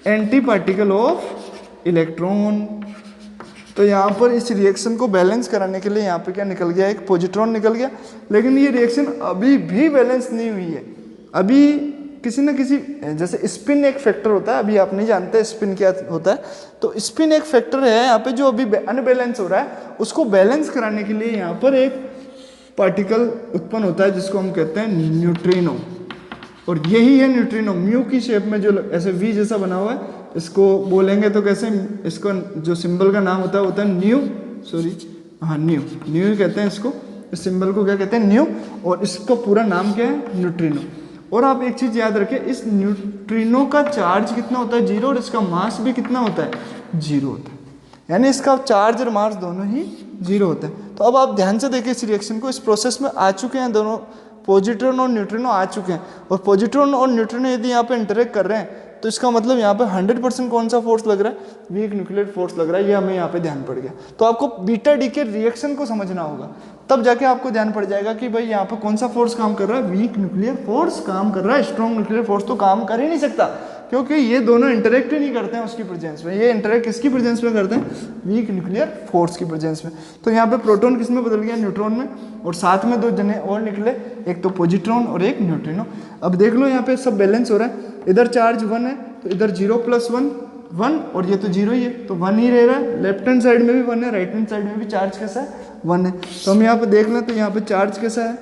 एंटी पार्टिकल ऑफ इलेक्ट्रॉन। तो यहाँ पर इस रिएक्शन को बैलेंस कराने के लिए यहाँ पे क्या निकल गया, एक पॉजिट्रॉन निकल गया। लेकिन ये रिएक्शन अभी भी बैलेंस नहीं हुई है, अभी किसी न किसी, जैसे स्पिन एक फैक्टर होता है, अभी आप नहीं जानते स्पिन क्या होता है, तो स्पिन एक फैक्टर है यहाँ पे जो अभी अनबैलेंस हो रहा है, उसको बैलेंस कराने के लिए यहाँ पर एक पार्टिकल उत्पन्न होता है जिसको हम कहते हैं न्यूट्रिनो। और यही है न्यूट्रिनो, म्यू की शेप में जो ऐसे वी जैसा बना हुआ है, इसको बोलेंगे तो कैसे, इसको जो सिंबल का नाम होता है न्यू कहते हैं इसको, इस सिंबल को क्या कहते हैं, न्यू, और इसका पूरा नाम क्या है, न्यूट्रिनो। और आप एक चीज़ याद रखें, इस न्यूट्रिनो का चार्ज कितना होता है 0, और इसका मास भी कितना होता है 0 होता है, यानी इसका चार्ज और मास दोनों ही 0 होता है। तो अब आप ध्यान से देखिए इस रिएक्शन को, इस प्रोसेस में आ चुके हैं दोनों, पॉजिट्रॉन और न्यूट्रिनो आ चुके हैं, और पॉजिट्रॉन और न्यूट्रिनो यदि यहाँ पे इंटरेक्ट कर रहे हैं, तो इसका मतलब यहाँ पे 100% कौन सा फोर्स लग रहा है, वीक न्यूक्लियर फोर्स लग रहा है, ये हमें यहाँ पे ध्यान पड़ गया। तो आपको बीटा डी के रिएक्शन को समझना होगा, तब जाके आपको ध्यान पड़ जाएगा कि भाई यहाँ पे कौन सा फोर्स काम कर रहा है, वीक न्यूक्लियर फोर्स काम कर रहा है, स्ट्रॉन्ग न्यूक्लियर फोर्स तो काम कर ही नहीं सकता। क्योंकि ये दोनों इंटरेक्ट ही नहीं करते हैं उसकी प्रेजेंस में, ये इंटरेक्ट किसकी प्रेजेंस में करते हैं, वीक न्यूक्लियर फोर्स की प्रेजेंस में। तो यहाँ पे प्रोटॉन किस में बदल गया, न्यूट्रॉन में, और साथ में दो जने और निकले, एक तो पॉजिट्रॉन और एक न्यूट्रिनो। अब देख लो यहाँ पे सब बैलेंस हो रहा है, इधर चार्ज 1 है तो इधर 0 + 1 1, और ये तो 0 ही है तो 1 ही रह रहा है। लेफ्ट हैंड साइड में भी 1 है, राइट हैंड साइड में भी चार्ज कैसा है, 1 है। तो हम यहाँ पे देख लें तो यहाँ पे चार्ज कैसा है,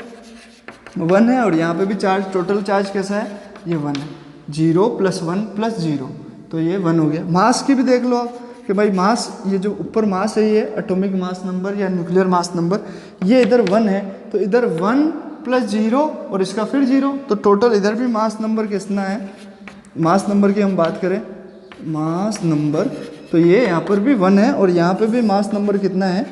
1 है, और यहाँ पे भी चार्ज, टोटल चार्ज कैसा है, ये 1 है। 0 + 1 + 0 तो ये 1 हो गया। मास की भी देख लो आप कि भाई मास, ये जो ऊपर मास है ये एटॉमिक मास नंबर या न्यूक्लियर मास नंबर, ये इधर 1 है तो इधर 1 + 0 और इसका फिर 0, तो टोटल इधर भी मास नंबर कितना है, मास नंबर की हम बात करें, मास नंबर, तो ये यहाँ पर भी 1 है और यहाँ पे भी मास नंबर कितना है,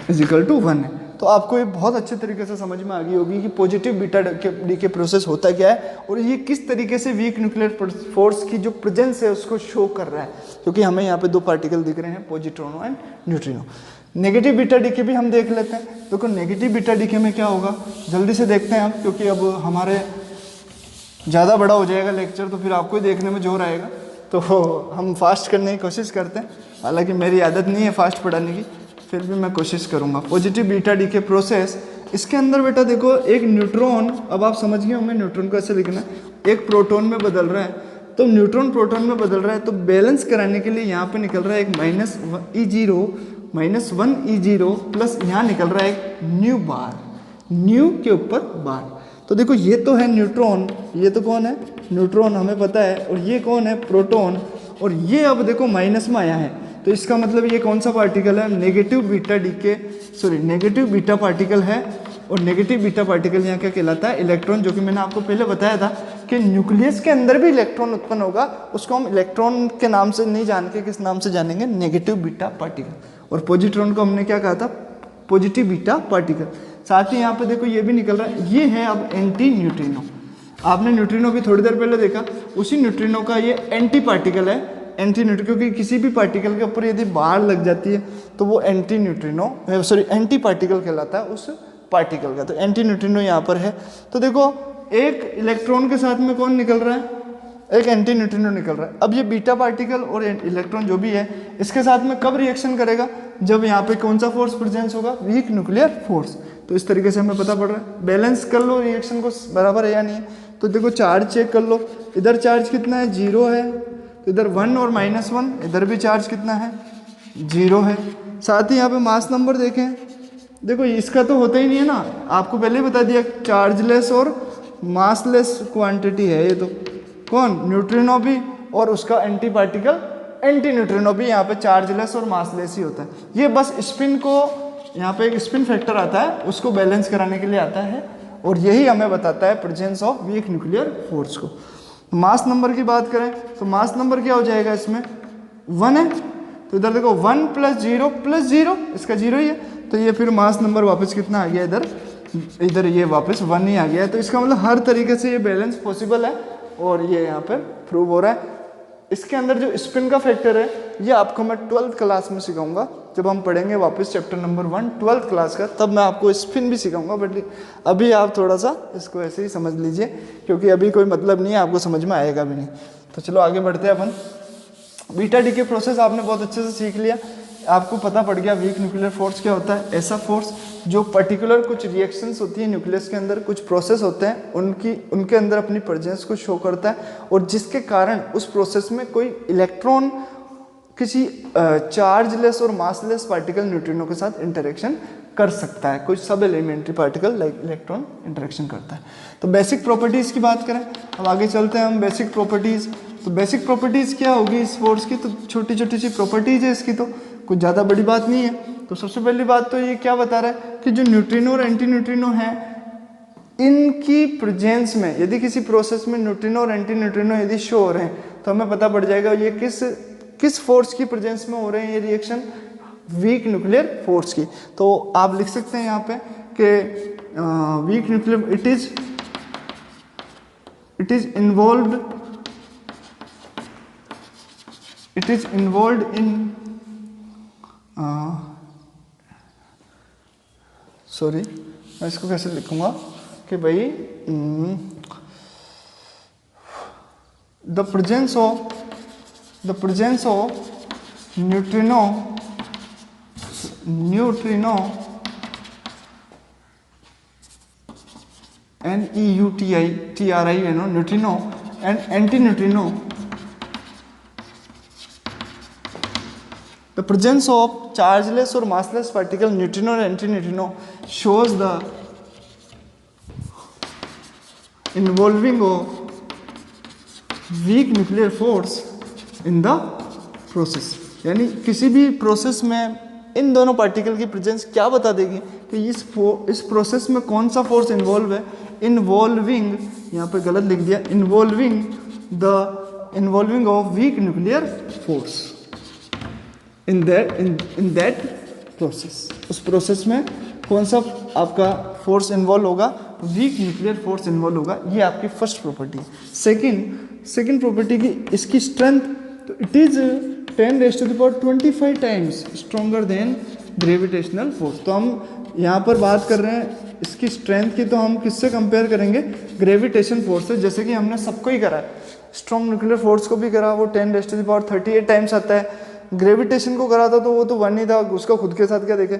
= 1 है। तो आपको ये बहुत अच्छे तरीके से समझ में आ गई होगी कि पॉजिटिव बीटा डीके प्रोसेस होता क्या है और ये किस तरीके से वीक न्यूक्लियर फोर्स की जो प्रेजेंस है उसको शो कर रहा है, क्योंकि हमें यहाँ पे दो पार्टिकल दिख रहे हैं, positron and neutrino. Negative beta decay भी हम देख लेते हैं। देखो नेगेटिव बीटा डीके में क्या होगा, जल्दी से देखते हैं हम, क्योंकि अब हमारे ज़्यादा बड़ा हो जाएगा लेक्चर तो फिर आपको ही देखने में जोर आएगा, तो हम फास्ट करने की कोशिश करते हैं। हालांकि मेरी आदत नहीं है फास्ट पढ़ाने की, फिर भी मैं कोशिश करूंगा। पॉजिटिव बीटा डीके प्रोसेस, इसके अंदर बेटा देखो एक न्यूट्रॉन, अब आप समझ गए होंगे न्यूट्रॉन को ऐसे लिखना है, एक प्रोटॉन में बदल रहा है, तो न्यूट्रॉन प्रोटॉन में बदल रहा है, तो बैलेंस कराने के लिए यहाँ पे निकल रहा है एक -1 E0 प्लस यहाँ निकल रहा है एक न्यू बार, न्यू के ऊपर बार। तो देखो ये तो है न्यूट्रॉन, ये तो कौन है, न्यूट्रॉन हमें पता है, और ये कौन है, प्रोटॉन, और ये अब देखो माइनस में आया है, तो इसका मतलब ये कौन सा पार्टिकल है, नेगेटिव बीटा पार्टिकल है। और नेगेटिव बीटा पार्टिकल यहाँ क्या कहलाता है, इलेक्ट्रॉन, जो कि मैंने आपको पहले बताया था कि न्यूक्लियस के अंदर भी इलेक्ट्रॉन उत्पन्न होगा, उसको हम इलेक्ट्रॉन के नाम से नहीं जान के किस नाम से जानेंगे, नेगेटिव बीटा पार्टिकल। और पॉजिट्रॉन को हमने क्या कहा था, पॉजिटिव बीटा पार्टिकल। साथ ही यहाँ पे देखो ये भी निकल रहा है, ये है अब एंटी न्यूट्रिनो। आपने न्यूट्रिनो भी थोड़ी देर पहले देखा, उसी न्यूट्रिनो का ये एंटी पार्टिकल है, एंटी न्यूट्रिनो, क्योंकि किसी भी पार्टिकल के ऊपर यदि बार लग जाती है तो वो एंटी पार्टिकल कहलाता है उस पार्टिकल का। तो एंटी न्यूट्रिनो यहाँ पर है। तो देखो एक इलेक्ट्रॉन के साथ में कौन निकल रहा है, एक एंटी न्यूट्रिनो निकल रहा है। अब ये बीटा पार्टिकल और इलेक्ट्रॉन जो भी है इसके साथ में कब रिएक्शन करेगा, जब यहाँ पे कौन सा फोर्स प्रेजेंस होगा, वीक न्यूक्लियर फोर्स। तो इस तरीके से हमें पता पड़ रहा है। बैलेंस कर लो रिएक्शन को, बराबर है या नहीं है। तो देखो चार्ज चेक कर लो, इधर चार्ज कितना है, 0 है, तो इधर 1 और -1, इधर भी चार्ज कितना है, 0 है। साथ ही यहाँ पे मास नंबर देखें, देखो इसका तो होता ही नहीं है ना, आपको पहले ही बता दिया, चार्जलेस और मासलेस क्वांटिटी है ये। तो कौन, न्यूट्रिनो भी, और उसका एंटी पार्टिकल एंटी न्यूट्रिनो भी यहाँ पे चार्जलेस और मासलेस ही होता है। ये बस स्पिन को, यहाँ पे एक स्पिन फैक्टर आता है, उसको बैलेंस कराने के लिए आता है, और यही हमें बताता है presence of weak nuclear force को। मास नंबर की बात करें तो मास नंबर क्या हो जाएगा, इसमें 1 है, तो इधर देखो 1 + 0 + 0, इसका 0 ही है, तो ये फिर मास नंबर वापस कितना आ गया, इधर ये वापस 1 ही आ गया है। तो इसका मतलब हर तरीके से ये बैलेंस पॉसिबल है, और ये यहाँ पर प्रूव हो रहा है। इसके अंदर जो स्पिन का फैक्टर है, ये आपको मैं 12th क्लास में सिखाऊंगा, जब हम पढ़ेंगे वापस चैप्टर नंबर 1 12th क्लास का, तब मैं आपको स्पिन भी सिखाऊंगा। बट अभी आप थोड़ा सा इसको ऐसे ही समझ लीजिए, क्योंकि अभी कोई मतलब नहीं है, आपको समझ में आएगा भी नहीं। तो चलो आगे बढ़ते हैं अपन। बीटा डीके प्रोसेस आपने बहुत अच्छे से सीख लिया, आपको पता पड़ गया वीक न्यूक्लियर फोर्स क्या होता है। ऐसा फोर्स जो पर्टिकुलर कुछ रिएक्शंस होती है न्यूक्लियस के अंदर, कुछ प्रोसेस होते हैं, उनके अंदर अपनी प्रेजेंस को शो करता है, और जिसके कारण उस प्रोसेस में कोई इलेक्ट्रॉन किसी चार्जलेस और मासलेस पार्टिकल न्यूट्रिनो के साथ इंटरेक्शन कर सकता है, कोई सब elementary particle like electron interaction करता है। तो बेसिक प्रॉपर्टीज़ की बात करें, अब आगे चलते हैं हम बेसिक प्रॉपर्टीज़। तो बेसिक प्रॉपर्टीज़ क्या होगी इस फोर्स की, तो छोटी छोटी सी प्रॉपर्टीज़ है इसकी, तो कुछ ज़्यादा बड़ी बात नहीं है। तो सबसे पहली बात तो ये क्या बता रहा है कि जो न्यूट्रिनो और एंटी न्यूट्रिनो है, इनकी प्रेजेंस में यदि किसी प्रोसेस में न्यूट्रिनो और एंटी न्यूट्रिनो यदि शो हो रहे हैं, तो हमें पता पड़ जाएगा ये किस फोर्स की प्रेजेंस में हो रहे हैं ये रिएक्शन, वीक न्यूक्लियर फोर्स की। तो आप लिख सकते हैं यहाँ पे कि weak nuclear it is involved in sorry मैं इसको कैसे लिखूंगा कि भाई the presence of neutrino NEUTRINO neutrino and anti neutrino, the presence of chargeless or massless particle neutrino and antineutrino shows the involving of weak nuclear force in the process। यानी किसी भी process में इन दोनों पार्टिकल की presence क्या बता देगी कि इस प्रोसेस में कौन सा फोर्स इन्वॉल्व है। इन्वॉल्विंग, यहाँ पे गलत लिख दिया, involving of weak nuclear force in that process. उस प्रोसेस में कौन सा आपका फोर्स इन्वॉल्व होगा, वीक न्यूक्लियर फोर्स इन्वॉल्व होगा। ये आपकी फर्स्ट प्रॉपर्टी है। सेकंड प्रॉपर्टी की इसकी स्ट्रेंथ, तो it is 10⁻25 times stronger than gravitational force. तो हम यहाँ पर बात कर रहे हैं इसकी स्ट्रेंथ की, तो हम किससे कंपेयर करेंगे, ग्रेविटेशन फोर्स से। जैसे कि हमने सबको ही करा है, स्ट्रॉन्ग न्यूक्लियर फोर्स को भी करा, वो 10⁻38 टाइम्स आता है। ग्रेविटेशन को करा था तो वो तो 1 ही था, उसका खुद के साथ क्या देखे।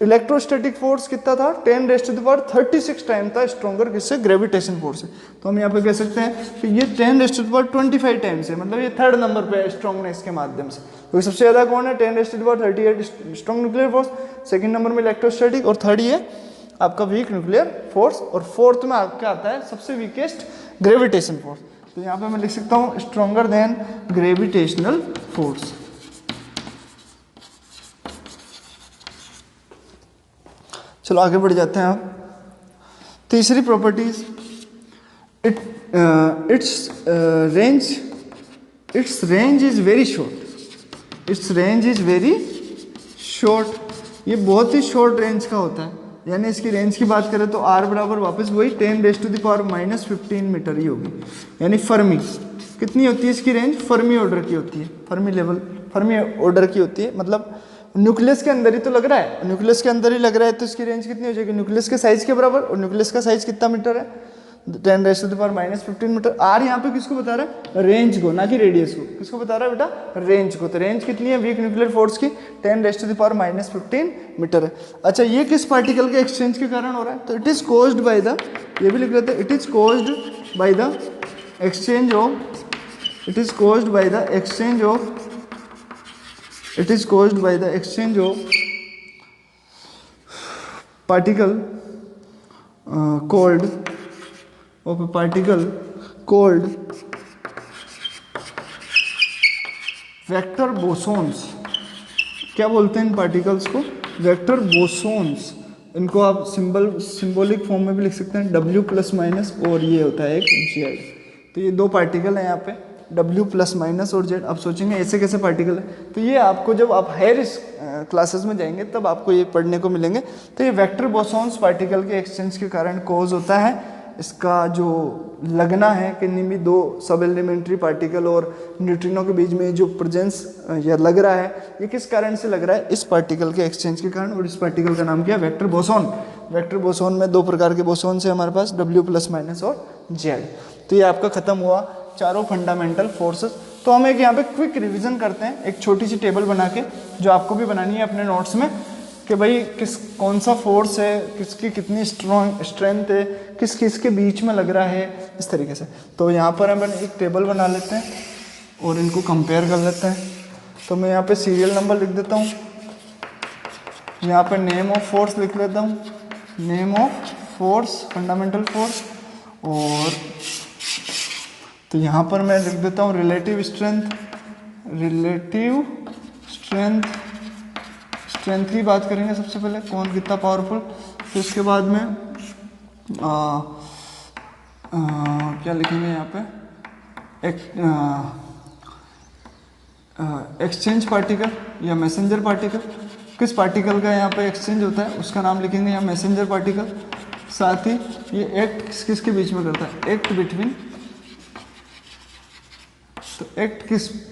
इलेक्ट्रोस्टैटिक फोर्स कितना था, 10⁻36 टाइम था स्ट्रॉन्गर किससे, ग्रेविटेशन फोर्स से। तो हम यहाँ पे कह सकते हैं कि ये 10⁻25 टाइम्स है, मतलब ये थर्ड नंबर पे है स्ट्रॉन्गनेस के माध्यम से। क्योंकि सबसे ज़्यादा कौन है, 10⁻38 strong nuclear force, second number में इलेक्ट्रोस्टैटिक, और थर्ड ये आपका वीक न्यूक्लियर फोर्स, और फोर्थ में आपका आता है सबसे वीकेस्ट ग्रेविटेशन फोर्स। तो यहाँ पे मैं लिख सकता हूँ स्ट्रॉन्गर देन ग्रेविटेशनल फोर्स। चलो आगे बढ़ जाते हैं आप। तीसरी properties, it's range is very short. ये बहुत ही शॉर्ट रेंज का होता है। यानी इसकी रेंज की बात करें तो r बराबर वापस वही 10⁻⁻15 मीटर ही होगी। यानी फर्मी कितनी होती है इसकी रेंज, फर्मी ऑर्डर की होती है, फर्मी ऑर्डर की होती है। मतलब न्यूक्लियस के अंदर ही तो लग रहा है, न्यूक्लियस के अंदर ही लग रहा है, तो इसकी रेंज कितनी हो जाएगी, न्यूक्लियस के साइज के बराबर। और न्यूक्लियस का साइज कितना मीटर है, 10⁻⁻15 मीटर। आर यहाँ पे किसको बता रहा है, रेंज को, ना कि रेडियस को। किसको बता रहा है बेटा, रेंज को। तो रेंज कितनी है वीक न्यूक्लियर फोर्स की, 10⁻⁻15 मीटर है। अच्छा, ये किस पार्टिकल के एक्सचेंज के कारण हो रहा है, तो it is caused by the, ये भी लिख लेते हैं, it is caused by the exchange of particle called vector bosons. क्या बोलते हैं इन पार्टिकल्स को, वेक्टर बोसोन्स। इनको आप सिंबॉलिक फॉर्म में भी लिख सकते हैं, W+- और ये होता है एक Z। तो ये दो पार्टिकल हैं यहाँ पे, W+- और Z। आप सोचेंगे ऐसे कैसे पार्टिकल है, तो ये आपको जब आप हायर क्लासेस में जाएंगे तब आपको ये पढ़ने को मिलेंगे। तो ये वेक्टर बोसोन्स पार्टिकल के एक्सचेंज के कारण कॉज होता है। इसका जो लगना है कि भी दो सब एलिमेंट्री पार्टिकल और न्यूट्रिनो के बीच में जो प्रेजेंस या लग रहा है, ये किस कारण से लग रहा है, इस पार्टिकल के एक्सचेंज के कारण। और इस पार्टिकल का नाम क्या है, वेक्टर बोसोन। वेक्टर बोसोन में दो प्रकार के बोसोन है हमारे पास, W+- और Z। तो ये आपका खत्म हुआ चारों फंडामेंटल फोर्सेस। तो हम एक यहाँ पे क्विक रिवीजन करते हैं, एक छोटी सी टेबल बना के, जो आपको भी बनानी है अपने नोट्स में, कि भाई कौन सा फोर्स है, किसकी कितनी स्ट्रेंथ है, किसके बीच में लग रहा है, इस तरीके से। तो यहाँ पर हम एक टेबल बना लेते हैं और इनको कंपेयर कर लेते हैं। तो मैं यहाँ पे सीरियल नंबर लिख देता हूँ, यहाँ पे नेम ऑफ फोर्स लिख लेता हूँ, name of force, fundamental force. और तो यहाँ पर मैं लिख देता हूँ रिलेटिव स्ट्रेंथ की बात करेंगे सबसे पहले, कौन कितना पावरफुल। फिर उसके बाद में क्या लिखेंगे यहाँ पे, एक्सचेंज पार्टिकल या मैसेंजर पार्टिकल। किस पार्टिकल का यहाँ पे एक्सचेंज होता है उसका नाम लिखेंगे यहाँ मैसेंजर पार्टिकल। साथ ही ये एक्ट किसके बीच में करता है, एक्ट बिटवीन, तो एक्ट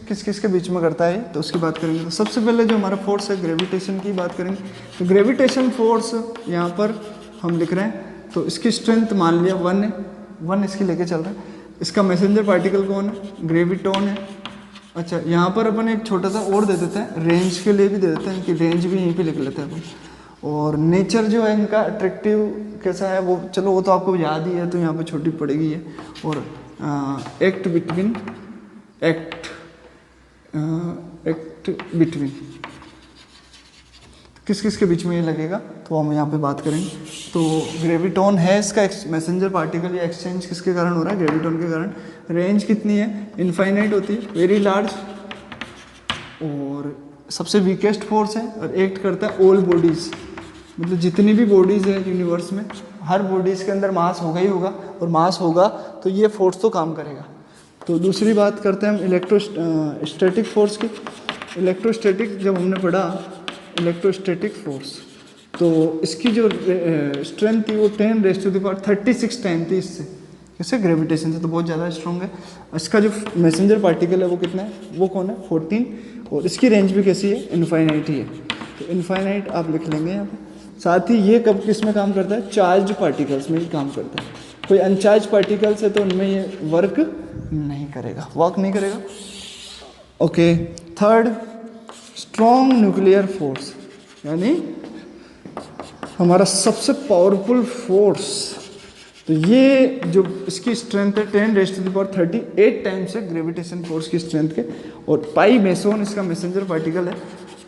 किस के बीच में करता है, तो उसकी बात करेंगे। तो सबसे पहले जो हमारा फोर्स है ग्रेविटेशन की बात करेंगे। तो ग्रेविटेशन फोर्स यहाँ पर हम लिख रहे हैं, तो इसकी स्ट्रेंथ मान लिया 1 है, 1 इसकी लेके चल रहा है। इसका मैसेंजर पार्टिकल कौन है? ग्रेविटॉन है। अच्छा, यहाँ पर अपन एक छोटा सा और दे देते हैं, रेंज के लिए भी दे देते हैं कि रेंज भी यहीं पे लिख लेते हैं अपन। और नेचर जो है इनका अट्रैक्टिव कैसा है वो, चलो वो तो आपको याद ही है, तो यहाँ पे छोटी पड़ेगी है। और एक्ट बिटवीन किस किस के बीच में ये लगेगा, तो हम यहाँ पे बात करेंगे। तो ग्रेविटॉन है इसका मैसेंजर पार्टिकल, या एक्सचेंज किसके कारण हो रहा है? ग्रेविटॉन के कारण। रेंज कितनी है? इनफाइनाइट होती है, वेरी लार्ज, और सबसे वीकेस्ट फोर्स है, और एक्ट करता है ऑल बॉडीज़, मतलब जितनी भी बॉडीज़ है यूनिवर्स में, हर बॉडीज़ के अंदर मास होगा ही होगा, और मास होगा तो ये फोर्स तो काम करेगा। तो दूसरी बात करते हैं हम इलेक्ट्रोस्टैटिक फोर्स की। इलेक्ट्रोस्टैटिक जब हमने पढ़ा इलेक्ट्रोस्टैटिक फोर्स, तो इसकी जो स्ट्रेंथ थी वो 10⁻36 टाइम थी इससे, इससे ग्रेविटेशन से, तो बहुत ज़्यादा स्ट्रॉन्ग है। इसका जो मैसेंजर पार्टिकल है वो कितना है? वो कौन है? 14, और इसकी रेंज भी कैसी है? इनफाइनाइट ही है, तो इनफाइनाइट आप लिख लेंगे यहाँ पे। साथ ही ये कब किस में काम करता है? चार्ज पार्टिकल्स में ही काम करता है। कोई अनचार्ज पार्टिकल्स है तो उनमें ये वर्क नहीं करेगा, okay. Third, strong nuclear force, यानी हमारा सबसे पावरफुल फोर्स। तो ये जो इसकी स्ट्रेंथ है 10⁻38 टाइम्स है ग्रेविटेशन फोर्स की स्ट्रेंथ के, और पाई मेसोन इसका मैसेंजर पार्टिकल है।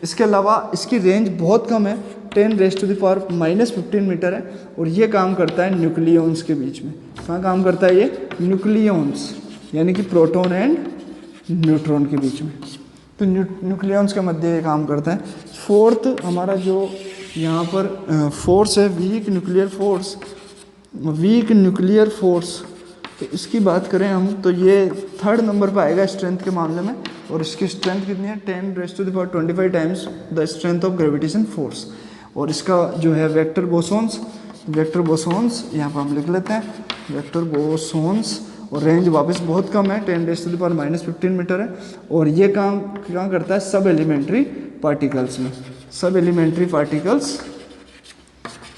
इसके अलावा इसकी रेंज बहुत कम है, 10⁻−15 मीटर है, और ये काम करता है न्यूक्लियॉन्स के बीच में। कहाँ काम करता है ये? न्यूक्लियॉन्स, यानी कि प्रोटॉन एंड न्यूट्रॉन के बीच में, तो न्यूक्लियॉन्स के मध्य ये काम करता है। फोर्थ हमारा जो यहाँ पर फोर्स है, वीक न्यूक्लियर फोर्स, तो इसकी बात करें हम तो ये 3rd नंबर पर आएगा स्ट्रेंथ के मामले में, और इसकी स्ट्रेंथ कितनी है? 10⁻25 times the strength of gravitation force. और इसका जो है वेक्टर बोसोन्स यहाँ पर हम लिख लेते हैं, वेक्टर बोसोन्स, और रेंज वापस बहुत कम है, 10⁻−15 मीटर है, और ये काम क्या करता है? सब एलिमेंट्री पार्टिकल्स में, सब एलिमेंट्री पार्टिकल्स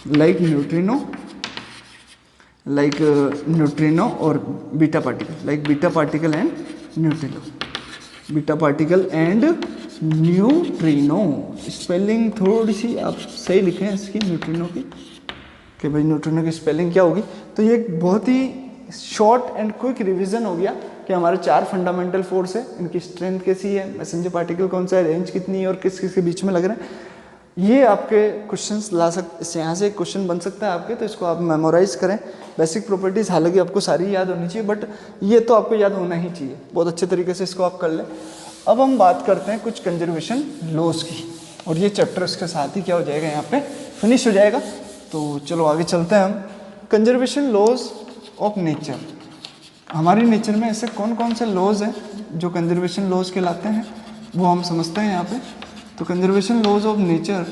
लाइक न्यूट्रिनो और beta particle and neutrino. Spelling थोड़ी सी आप सही लिखें इसकी न्यूट्रिनो की, कि भाई न्यूट्रिनो की स्पेलिंग क्या होगी। तो ये बहुत ही शॉर्ट एंड क्विक रिवीजन हो गया कि हमारे 4 फंडामेंटल फोर्स है, इनकी स्ट्रेंथ कैसी है, मैसेंजर पार्टिकल कौन सा है, रेंज कितनी है, और किस किस के बीच में लग रहे हैं। ये आपके क्वेश्चंस ला सकते, यहाँ से एक क्वेश्चन बन सकता है आपके, तो इसको आप मेमोराइज करें। बेसिक प्रॉपर्टीज़ हालांकि आपको सारी याद होनी चाहिए, बट ये तो आपको याद होना ही चाहिए, बहुत अच्छे तरीके से इसको आप कर लें। अब हम बात करते हैं कुछ कंजर्वेशन लॉज की, और ये चैप्टर इसके साथ ही क्या हो जाएगा, यहाँ पे फिनिश हो जाएगा। तो चलो आगे चलते हैं हम। कंजर्वेशन लॉज ऑफ नेचर, हमारी नेचर में ऐसे कौन कौन से लॉज हैं जो कंजर्वेशन लॉज कहलाते हैं, वो हम समझते हैं यहाँ पे। तो कंजर्वेशन लॉज ऑफ नेचर,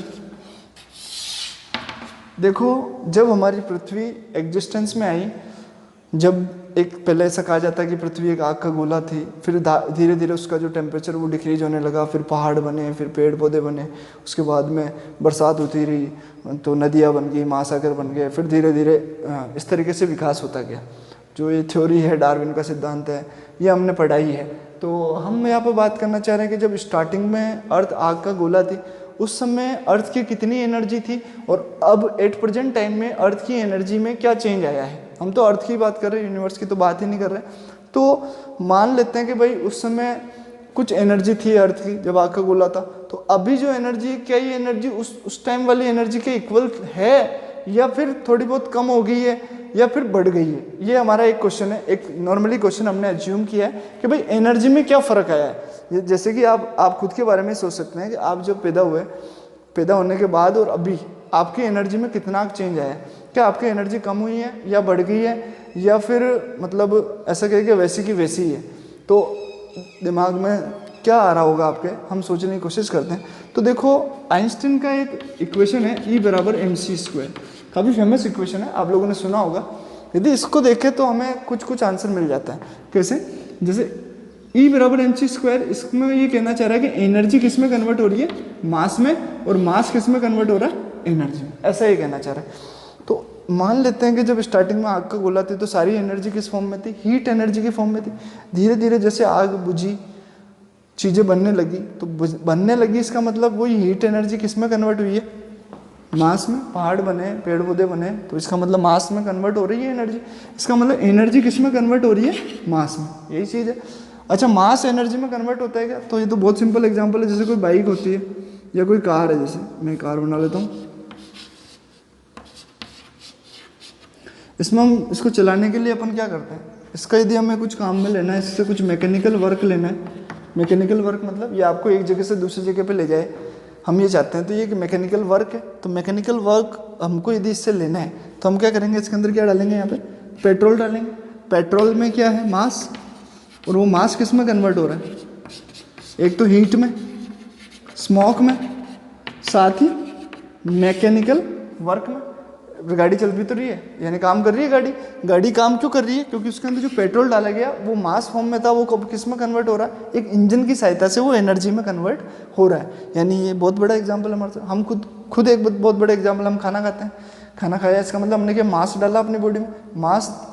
देखो जब हमारी पृथ्वी एग्जिस्टेंस में आई, जब एक पहले ऐसा कहा जाता है कि पृथ्वी एक आग का गोला थी, फिर धीरे धीरे उसका जो टेम्परेचर वो डिक्रीज होने लगा, फिर पहाड़ बने, फिर पेड़ पौधे बने, उसके बाद में बरसात होती रही तो नदियाँ बन गई, महासागर बन गए, फिर धीरे धीरे इस तरीके से विकास होता गया। जो ये थ्योरी है, डार्विन का सिद्धांत है, ये हमने पढ़ाई है। तो हम यहाँ पर बात करना चाह रहे हैं कि जब स्टार्टिंग में अर्थ आग का गोला थी, उस समय अर्थ की कितनी एनर्जी थी, और अब एट प्रेजेंट टाइम में अर्थ की एनर्जी में क्या चेंज आया है। हम तो अर्थ की बात कर रहे हैं, यूनिवर्स की तो बात ही नहीं कर रहे। तो मान लेते हैं कि भाई उस समय कुछ एनर्जी थी अर्थ की जब आग का गोला था, तो अभी जो एनर्जी, क्या ये एनर्जी उस टाइम वाली एनर्जी के इक्वल है, या फिर थोड़ी बहुत कम हो गई है, या फिर बढ़ गई है। ये हमारा एक क्वेश्चन है, एक नॉर्मली क्वेश्चन हमने अज्यूम किया है कि भाई एनर्जी में क्या फ़र्क आया है। जैसे कि आप खुद के बारे में सोच सकते हैं कि आप जब पैदा होने के बाद और अभी आपकी एनर्जी में कितना चेंज आया है। क्या आपकी एनर्जी कम हुई है या बढ़ गई है, या फिर मतलब ऐसा कहें कि वैसी की वैसी है। तो दिमाग में क्या आ रहा होगा आपके, हम सोचने की कोशिश करते हैं। तो देखो आइंस्टीन का एक इक्वेशन है E = mc², काफ़ी फेमस इक्वेशन है, आप लोगों ने सुना होगा। यदि इसको देखें तो हमें कुछ आंसर मिल जाता है। कैसे? जैसे E = mc², इसमें ये कहना चाह रहा है कि एनर्जी किस में कन्वर्ट हो रही है, मास में, और मास किस में कन्वर्ट हो रहा है, एनर्जी में। ऐसा ही कहना चाह रहा है। तो मान लेते हैं कि जब स्टार्टिंग में आग का गोला थी तो सारी एनर्जी किस फॉर्म में थी, हीट एनर्जी के फॉर्म में थी। धीरे धीरे जैसे आग बुझी, चीज़ें बनने लगी, तो बनने लगी इसका मतलब वही हीट एनर्जी किस में कन्वर्ट हुई है, मास में। पहाड़ बने, पेड़ पौधे बने, तो इसका मतलब मास में कन्वर्ट हो रही है एनर्जी। इसका मतलब एनर्जी किस में कन्वर्ट हो रही है, मास में। यही चीज़ है। अच्छा, मास एनर्जी में कन्वर्ट होता है क्या, तो ये तो बहुत सिंपल एग्जांपल है। जैसे कोई बाइक होती है या कोई कार है, जैसे मैं कार बना लेता हूँ, इसमें हम इसको चलाने के लिए अपन क्या करते हैं, इसका यदि हमें कुछ काम में लेना है, इससे कुछ मैकेनिकल वर्क लेना है, मैकेनिकल वर्क मतलब ये आपको एक जगह से दूसरी जगह पे ले जाए, हम ये चाहते हैं, तो ये मैकेनिकल वर्क है। तो मैकेनिकल वर्क हमको यदि इससे लेना है तो हम क्या करेंगे, इसके अंदर क्या डालेंगे, यहाँ पे पेट्रोल डालेंगे। पेट्रोल में क्या है, मास, और वो मास किस में कन्वर्ट हो रहा है, एक तो हीट में, स्मोक में, साथ ही मैकेनिकल वर्क में। गाड़ी चल भी तो रही है, यानी काम कर रही है गाड़ी। गाड़ी काम क्यों कर रही है, क्योंकि उसके अंदर जो पेट्रोल डाला गया वो मास फॉर्म में था, वो कब किस में कन्वर्ट हो रहा है, एक इंजन की सहायता से वो एनर्जी में कन्वर्ट हो रहा है। यानी ये बहुत बड़ा एग्जांपल हमारे साथ, हम खुद एक बहुत बड़ा एग्जांपल, हम खाना खाते हैं, खाना खाया, इसका मतलब हमने क्या, मास डाला अपनी बॉडी में। मास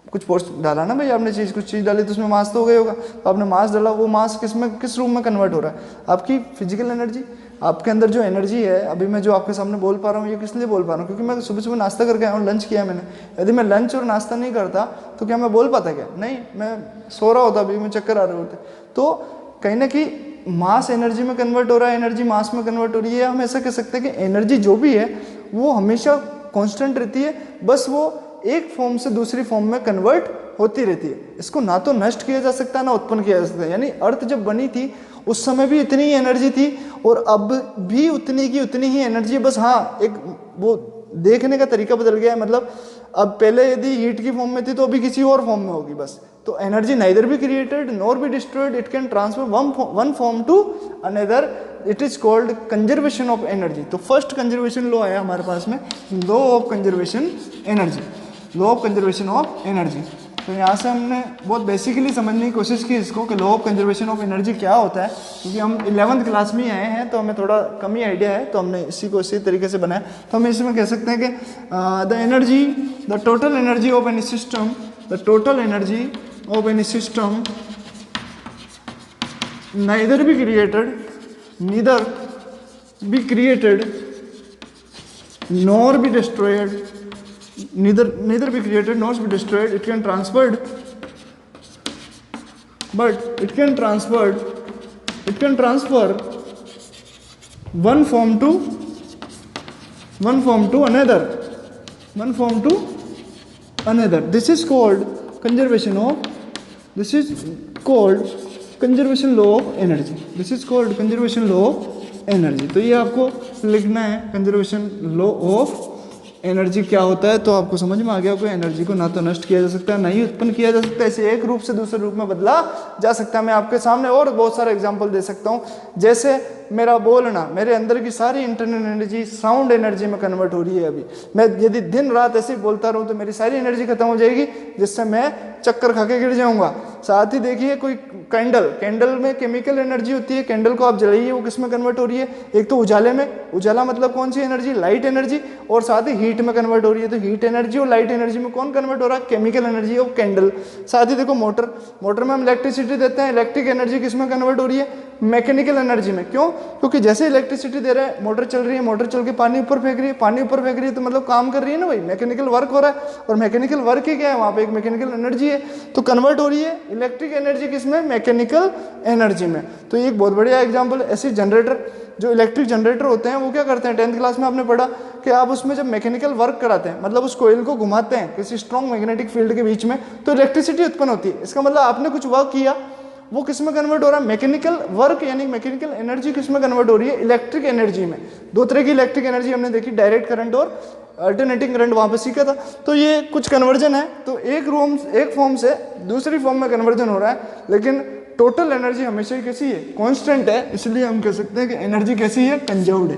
कुछ पोस्ट डाला ना भाई आपने, कुछ चीज़ डाली तो उसमें मास तो हो गया होगा, तो आपने मास डाला, वो मास किस रूप में कन्वर्ट हो रहा है, आपकी फिजिकल एनर्जी। आपके अंदर जो एनर्जी है, अभी मैं जो आपके सामने बोल पा रहा हूँ, ये किस लिए बोल पा रहा हूँ, क्योंकि मैं सुबह सुबह नाश्ता करके आया हूँ, लंच किया मैंने। यदि मैं लंच और नाश्ता नहीं करता तो क्या मैं बोल पाता, क्या नहीं, मैं सो रहा होता, अभी मैं चक्कर आ रहे होते। तो कहीं ना कहीं मास एनर्जी में कन्वर्ट हो रहा है, एनर्जी मास में कन्वर्ट हो रही है। हम ऐसा कह सकते हैं कि एनर्जी जो भी है वो हमेशा कॉन्स्टेंट रहती है, बस वो एक फॉर्म से दूसरी फॉर्म में कन्वर्ट होती रहती है। इसको ना तो नष्ट किया जा सकता है, ना उत्पन्न किया जा सकता है। यानी अर्थ जब बनी थी उस समय भी इतनी ही एनर्जी थी और अब भी उतनी की उतनी ही एनर्जी है, बस हाँ एक वो देखने का तरीका बदल गया है। मतलब अब पहले यदि हीट की फॉर्म में थी तो अभी किसी और फॉर्म में होगी बस। तो energy neither be created nor be destroyed, it can transfer one form to another, it is called conservation of energy. तो फर्स्ट कंजर्वेशन लॉ आया हमारे पास में, law of conservation energy, law of conservation of energy. तो यहाँ से हमने बहुत बेसिकली समझने की कोशिश की इसको कि law of conservation of energy क्या होता है, क्योंकि हम 11th क्लास में ही आए हैं तो हमें थोड़ा कम ही आइडिया है, तो हमने इसी को इसी तरीके से बनाया। तो हम इसमें कह सकते हैं कि the energy, the total energy of any system, the total energy of any system neither be created nor be destroyed, neither be created nor be destroyed, it can transferred, but it can transfer one form to another. This is called conservation law of energy. This is called conservation law of energy. तो ये आपको लिखना है, conservation law of energy क्या होता है। तो आपको समझ में आ गया कि एनर्जी को ना तो नष्ट किया जा सकता है, ना ही उत्पन्न किया जा सकता है, इसे एक रूप से दूसरे रूप में बदला जा सकता है। मैं आपके सामने और बहुत सारे एग्जांपल दे सकता हूँ, जैसे मेरा बोलना, मेरे अंदर की सारी इंटरनल एनर्जी साउंड एनर्जी में कन्वर्ट हो रही है। अभी मैं यदि दिन रात ऐसे ही बोलता रहूँ तो मेरी सारी एनर्जी खत्म हो जाएगी, जिससे मैं चक्कर खा के गिर जाऊँगा। साथ ही देखिए कोई कैंडल में केमिकल एनर्जी होती है, कैंडल को आप जलाइए, वो किस में कन्वर्ट हो रही है, एक तो उजाले में, उजाला मतलब कौन सी एनर्जी, लाइट एनर्जी, और साथ ही हीट में कन्वर्ट हो रही है। तो हीट एनर्जी और लाइट एनर्जी में कौन कन्वर्ट हो रहा है, केमिकल एनर्जी ऑफ कैंडल। साथ ही देखो मोटर में हम इलेक्ट्रिसिटी देते हैं, इलेक्ट्रिक एनर्जी किस में कन्वर्ट हो रही है, मैकेनिकल एनर्जी में। क्यों, क्योंकि जैसे इलेक्ट्रिसिटी दे रहा है, मोटर चल रही है, मोटर चल के पानी ऊपर फेंक रही है, तो मतलब काम कर रही है ना भाई, मैकेनिकल वर्क हो रहा है। और मैकेनिकल वर्क ही क्या है, वहाँ पे एक मैकेनिकल एनर्जी है, तो कन्वर्ट हो रही है इलेक्ट्रिक एनर्जी किसमें, मैकेनिकल एनर्जी में। तो ये एक बहुत बढ़िया एग्जांपल है। ऐसे जनरेटर, जो इलेक्ट्रिक जनरेटर होते हैं वो क्या करते हैं, 10th क्लास में आपने पढ़ा कि आप उसमें जब मैकेनिकल वर्क कराते हैं, मतलब उस कोयल को घुमाते हैं किसी स्ट्रॉन्ग मैग्नेटिक फील्ड के बीच में, तो इलेक्ट्रिसिटी उत्पन्न होती है। इसका मतलब आपने कुछ वर्क किया, वो किस में कन्वर्ट हो रहा है, मैकेनिकल वर्क, यानी मैकेनिकल एनर्जी किस में कन्वर्ट हो रही है, इलेक्ट्रिक एनर्जी में। दो तरह की इलेक्ट्रिक एनर्जी हमने देखी, डायरेक्ट करंट और अल्टरनेटिंग करंट, वहाँ पे सीखा था। तो ये कुछ कन्वर्जन है, तो एक फॉर्म से दूसरी फॉर्म में कन्वर्जन हो रहा है, लेकिन टोटल एनर्जी हमेशा ही कैसी है, कांस्टेंट है। इसलिए हम कह सकते हैं कि एनर्जी कैसी है, कंजर्व्ड है।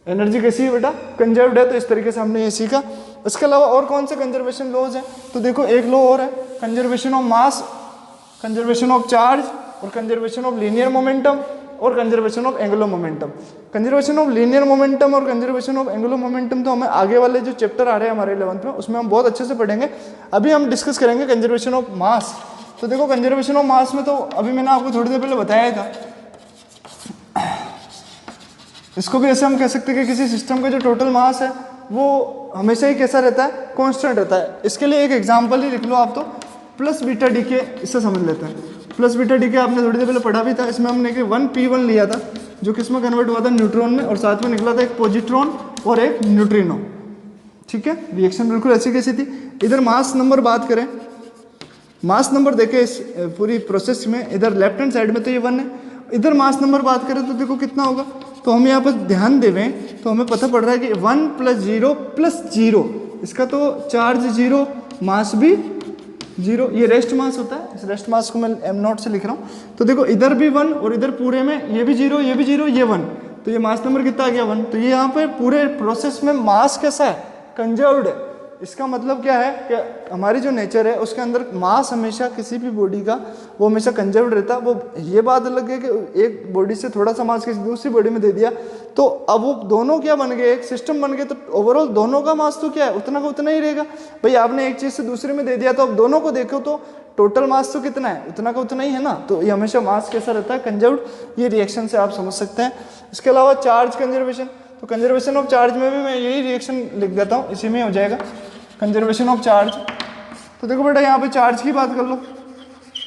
एनर्जी कैसी है बेटा, कंजर्व्ड है। तो इस तरीके से हमने ये सीखा। इसके अलावा और कौन से कंजर्वेशन लॉज हैं, तो देखो एक लॉ और है, conservation of mass, conservation of charge और कंजर्वेशन ऑफ लीनियर मोमेंटम। और conservation of angular momentum. Conservation of linear momentum और कंजर्वेशन ऑफ एंगुलर मोमेंटम तो हमें आगे वाले जो चैप्टर आ रहे हैं हमारे 11th में उसमें हम बहुत अच्छे से पढ़ेंगे। अभी हम डिस्कस करेंगे कंजर्वेशन ऑफ मास। तो देखो कंजर्वेशन ऑफ मास में तो अभी मैंने आपको थोड़ी देर पहले बताया था, इसको भी ऐसे हम कह सकते हैं कि किसी सिस्टम का जो टोटल मास है वो हमेशा ही कैसा रहता है, कांस्टेंट रहता है। इसके लिए एक एग्जांपल ही लिख लो आप, तो प्लस बीटा डी के, इससे समझ लेते हैं। प्लस बीटा डी के आपने थोड़ी देर पहले पढ़ा भी था। इसमें हमने 1p1 लिया था जो किसमें कन्वर्ट हुआ था, न्यूट्रॉन में, और साथ में निकला था एक पॉजिट्रॉन और एक न्यूट्रिनो। ठीक है, रिएक्शन बिल्कुल ऐसी कैसी थी। इधर मास नंबर बात करें, मास नंबर देखे इस पूरी प्रोसेस में, इधर लेफ्ट हैंड साइड में तो ये 1 है, इधर मास नंबर बात करें तो देखो कितना होगा। तो हम यहाँ पर ध्यान देवें तो हमें पता पड़ रहा है कि 1 + 0 + 0, इसका तो चार्ज 0, मास भी 0, ये रेस्ट मास होता है। इस रेस्ट मास को मैं m0 से लिख रहा हूँ। तो देखो इधर भी 1 और इधर पूरे में ये भी 0, ये भी 0, ये 1, तो ये मास नंबर कितना आ गया, 1। तो ये यहाँ पे पूरे प्रोसेस में मास कैसा है, कंजर्व्ड है। इसका मतलब क्या है कि हमारी जो नेचर है उसके अंदर मास हमेशा किसी भी बॉडी का वो हमेशा कंजर्व्ड रहता है। वो ये बात अलग है कि एक बॉडी से थोड़ा सा मास किसी दूसरी बॉडी में दे दिया तो अब वो दोनों क्या बन गए, एक सिस्टम बन गए, तो ओवरऑल दोनों का मास तो क्या है, उतना का उतना ही रहेगा। भाई आपने एक चीज़ से दूसरे में दे दिया तो अब दोनों को देखो तो टोटल मास तो कितना है, उतना का उतना ही है ना। तो ये हमेशा मास कैसा रहता है, कंजर्व्ड। ये रिएक्शन से आप समझ सकते हैं। इसके अलावा चार्ज कंजर्वेशन, तो कंजर्वेशन ऑफ चार्ज में भी मैं यही रिएक्शन लिख देता हूँ, इसी में हो जाएगा कंजर्वेशन ऑफ चार्ज। तो देखो बेटा यहाँ पे चार्ज की बात कर लो,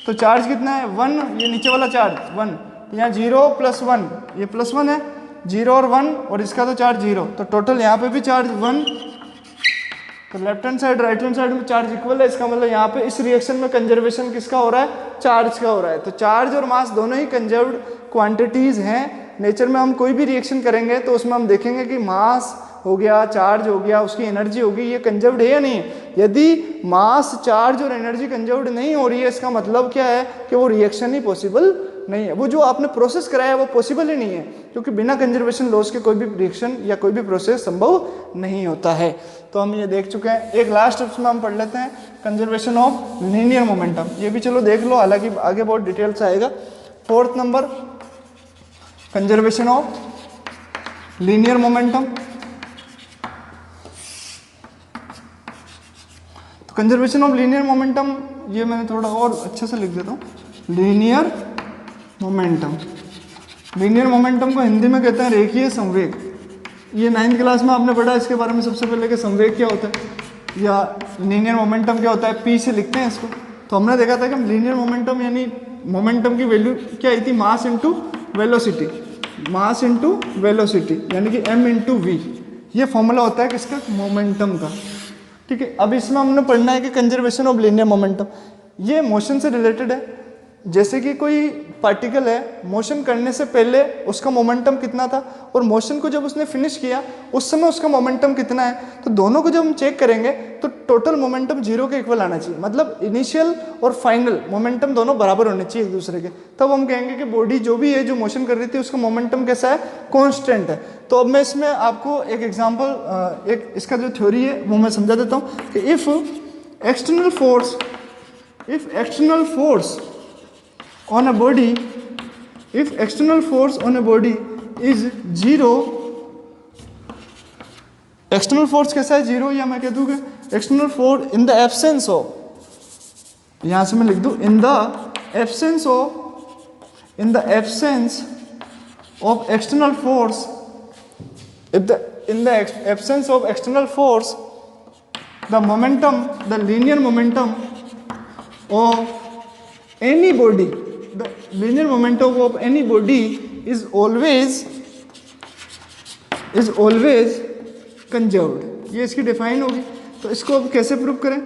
तो चार्ज कितना है, 1, ये नीचे वाला चार्ज 1, तो यहाँ 0 + 1, ये +1 है, 0 और 1, और इसका तो चार्ज 0, तो टोटल यहाँ पे भी चार्ज 1। तो left hand side right hand side में चार्ज इक्वल है। इसका मतलब यहाँ पे इस रिएक्शन में कंजर्वेशन किसका हो रहा है, चार्ज का हो रहा है। तो चार्ज और मास दोनों ही कंजर्व्ड क्वांटिटीज हैं। नेचर में हम कोई भी रिएक्शन करेंगे तो उसमें हम देखेंगे कि मास हो गया, चार्ज हो गया, उसकी एनर्जी होगी, ये कंजर्व्ड है या नहीं है। यदि मास, चार्ज और एनर्जी कंजर्व्ड नहीं हो रही है, इसका मतलब क्या है कि वो रिएक्शन ही पॉसिबल नहीं है, वो जो आपने प्रोसेस कराया है वो पॉसिबल ही नहीं है, क्योंकि बिना कंजर्वेशन लॉस के कोई भी रिएक्शन या कोई भी प्रोसेस संभव नहीं होता है। तो हम ये देख चुके हैं। एक लास्ट स्टेप्स में हम पढ़ लेते हैं कंजर्वेशन ऑफ लीनियर मोमेंटम। ये भी चलो देख लो, हालांकि आगे बहुत डिटेल से आएगा। 4th number conservation of linear momentum. तो कंजर्वेशन ऑफ लीनियर मोमेंटम ये मैंने थोड़ा और अच्छे से लिख देता हूँ, लीनियर मोमेंटम। लीनियर मोमेंटम को हिंदी में कहते हैं रेखीय संवेग। ये 9th क्लास में आपने पढ़ा इसके बारे में सबसे पहले कि संवेग क्या होता है या लीनियर मोमेंटम क्या होता है, पी से लिखते हैं इसको। तो हमने देखा था कि लीनियर मोमेंटम यानी मोमेंटम की वैल्यू क्या आई थी, mass into velocity, mass into velocity यानी कि m इंटू वी। ये फॉर्मूला होता है किसका, मोमेंटम का। ठीक है, अब इसमें हमने पढ़ना है कि कंजर्वेशन ऑफ लीनियर मोमेंटम, ये मोशन से रिलेटेड है। जैसे कि कोई पार्टिकल है, मोशन करने से पहले उसका मोमेंटम कितना था और मोशन को जब उसने फिनिश किया उस समय उसका मोमेंटम कितना है, तो दोनों को जब हम चेक करेंगे तो टोटल मोमेंटम 0 के इक्वल आना चाहिए। मतलब इनिशियल और फाइनल मोमेंटम दोनों बराबर होने चाहिए एक दूसरे के, तब हम कहेंगे कि बॉडी जो भी है जो मोशन कर रही थी उसका मोमेंटम कैसा है, कॉन्स्टेंट है। तो अब मैं इसमें आपको एक एग्जाम्पल, एक इसका जो थ्योरी है वो मैं समझा देता हूँ कि if external force on a body, if external force on a body is 0, external force कैसा है, 0, या मैं कह दूँ कि external force in the absence of, यहाँ से मैं लिख दूँ in the absence of external force, in the absence of external force, the momentum, the linear momentum of any body, the linear momentum of any body is always conserved। ये इसकी define होगी। तो इसको अब कैसे प्रूव करें,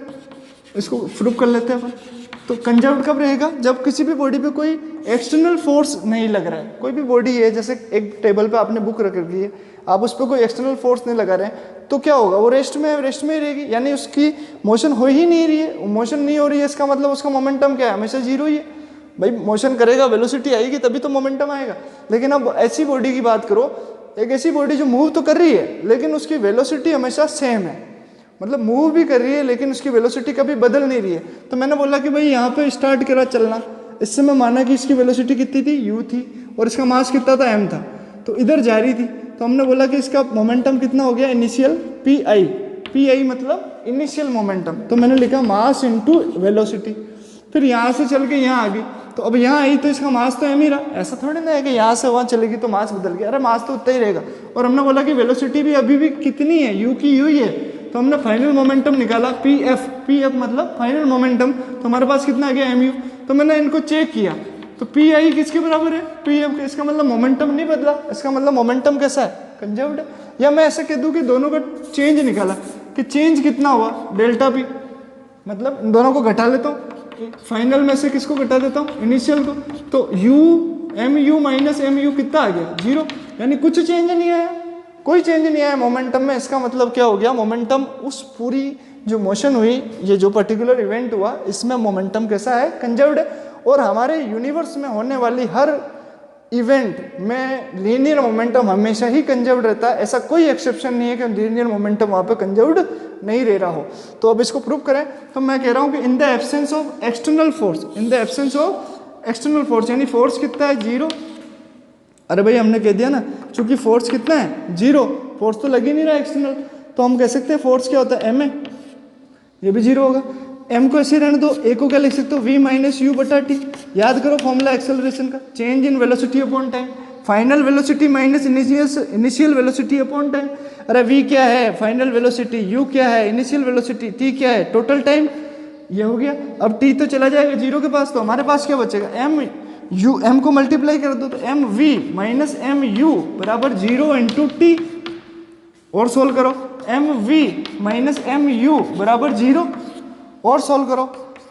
इसको prove कर लेते हैं अपन। तो कंजर्व्ड कब रहेगा, जब किसी भी बॉडी पे कोई एक्सटर्नल फोर्स नहीं लग रहा है। कोई भी बॉडी है, जैसे एक टेबल पे आपने बुक रख रखी है, आप उस पर कोई एक्सटर्नल फोर्स नहीं लगा रहे हैं, तो क्या होगा, वो रेस्ट में ही रहेगी, यानी उसकी मोशन हो ही नहीं रही है। मोशन नहीं हो रही है, इसका मतलब उसका मोमेंटम क्या है, हमेशा 0 ही है। भाई मोशन करेगा, वेलोसिटी आएगी तभी तो मोमेंटम आएगा। लेकिन अब ऐसी बॉडी की बात करो, एक ऐसी बॉडी जो मूव तो कर रही है लेकिन उसकी वेलोसिटी हमेशा सेम है, मतलब मूव भी कर रही है लेकिन उसकी वेलोसिटी कभी बदल नहीं रही है। तो मैंने बोला कि भाई यहाँ पे स्टार्ट करा चलना, इससे मैं माना कि इसकी वेलोसिटी कितनी थी, u थी, और इसका मास कितना था m था, तो इधर जा रही थी, तो हमने बोला कि इसका मोमेंटम कितना हो गया इनिशियल पी आई मतलब इनिशियल मोमेंटम, तो मैंने लिखा मास इनटू वेलोसिटी। फिर यहाँ से चल के यहाँ आ गई, तो अब यहाँ आई तो इसका मास तो एम ही रहा, ऐसा थोड़ी ना है कि यहाँ से वहाँ चलेगी तो मास बदल गया, अरे मास तो उतना ही रहेगा। और हमने बोला कि वेलोसिटी भी अभी भी कितनी है, यू की यू ही है, तो हमने फाइनल मोमेंटम निकाला पी एफ मतलब फाइनल मोमेंटम, तो हमारे पास कितना आ गया एम यू। तो मैंने इनको चेक किया, तो पी आई किसके बराबर है, पी एफ, इसका मतलब मोमेंटम नहीं बदला, इसका मतलब मोमेंटम कैसा है, कंजर्व्ड है। या मैं ऐसे कह दूं कि दोनों का चेंज निकाला कि चेंज कितना हुआ डेल्टा पी, मतलब इन दोनों को घटा लेता हूँ, फाइनल में से किसको घटा देता हूँ, इनिशियल को, तो U M U minus M U कितना आ गया, 0, यानी कुछ चेंज नहीं आया, कोई चेंज नहीं आया मोमेंटम में। इसका मतलब क्या हो गया, मोमेंटम उस पूरी जो मोशन हुई, ये जो पर्टिकुलर इवेंट हुआ, इसमें मोमेंटम कैसा है, कंजर्व्ड है। और हमारे यूनिवर्स में होने वाली हर इवेंट में लीनियर मोमेंटम हमेशा ही कंजर्व्ड रहता है, ऐसा कोई एक्सेप्शन नहीं है कि लीनियर मोमेंटम वहाँ पे कंजर्व्ड नहीं रह रहा हो। तो अब इसको प्रूव करें, तो मैं कह रहा हूँ कि in the absence of external force, in the absence of external force, यानी फोर्स कितना है, 0। अरे भाई हमने कह दिया ना, चूंकि फोर्स कितना है, 0, फोर्स तो लग ही नहीं रहा एक्सटर्नल, तो हम कह सकते हैं फोर्स क्या होता है, एम है, ये भी 0 होगा। एम को ऐसे रहने दो, ए को क्या लिख सकते हो, वी माइनस यू बटा टी। याद करो फॉर्मूला एक्सेलरेशन का, change in velocity upon time, final velocity minus initial velocity upon time. अरे वी क्या है, फाइनल वेलोसिटी, यू क्या है, इनिशियल वेलोसिटी, टी क्या है, टोटल टाइम, ये हो गया। अब टी तो चला जाएगा 0 के पास, तो हमारे पास क्या बचेगा, एम यू, एम को मल्टीप्लाई कर दो, तो M V minus M U बराबर 0 इंटू टी। और सोल्व करो, M V minus M U बराबर 0, और सोल्व करो,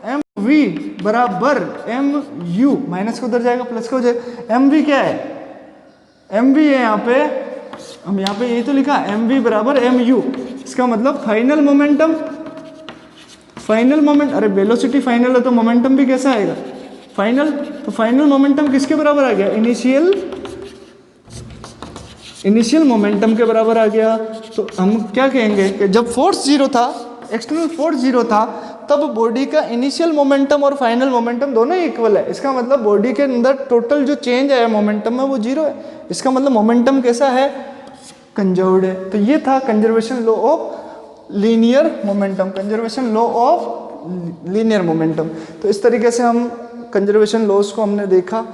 एम वी बराबर एम यू, माइनस को उधर जाएगा प्लस को हो जाएगा। एम वी क्या है, एम वी है यहाँ पे, हम यहाँ पे यही तो लिखा एम वी बराबर एम यू, इसका मतलब फाइनल मोमेंटम, फाइनल मोमेंट, अरे वेलोसिटी फाइनल है तो मोमेंटम भी कैसा आएगा, फाइनल। तो फाइनल मोमेंटम किसके बराबर आ गया, इनिशियल मोमेंटम के बराबर आ गया। तो हम क्या कहेंगे कि जब फोर्स 0 था, एक्सटर्नल फोर्स 0 था, तब बॉडी का इनिशियल मोमेंटम और फाइनल मोमेंटम दोनों ही इक्वल है। इसका मतलब बॉडी के अंदर टोटल जो चेंज आया मोमेंटम में वो 0 है, इसका मतलब मोमेंटम कैसा है, कंजर्व्ड है। तो ये था conservation law of linear momentum, conservation law of linear momentum. तो इस तरीके से हम कंजर्वेशन लॉज को हमने देखा।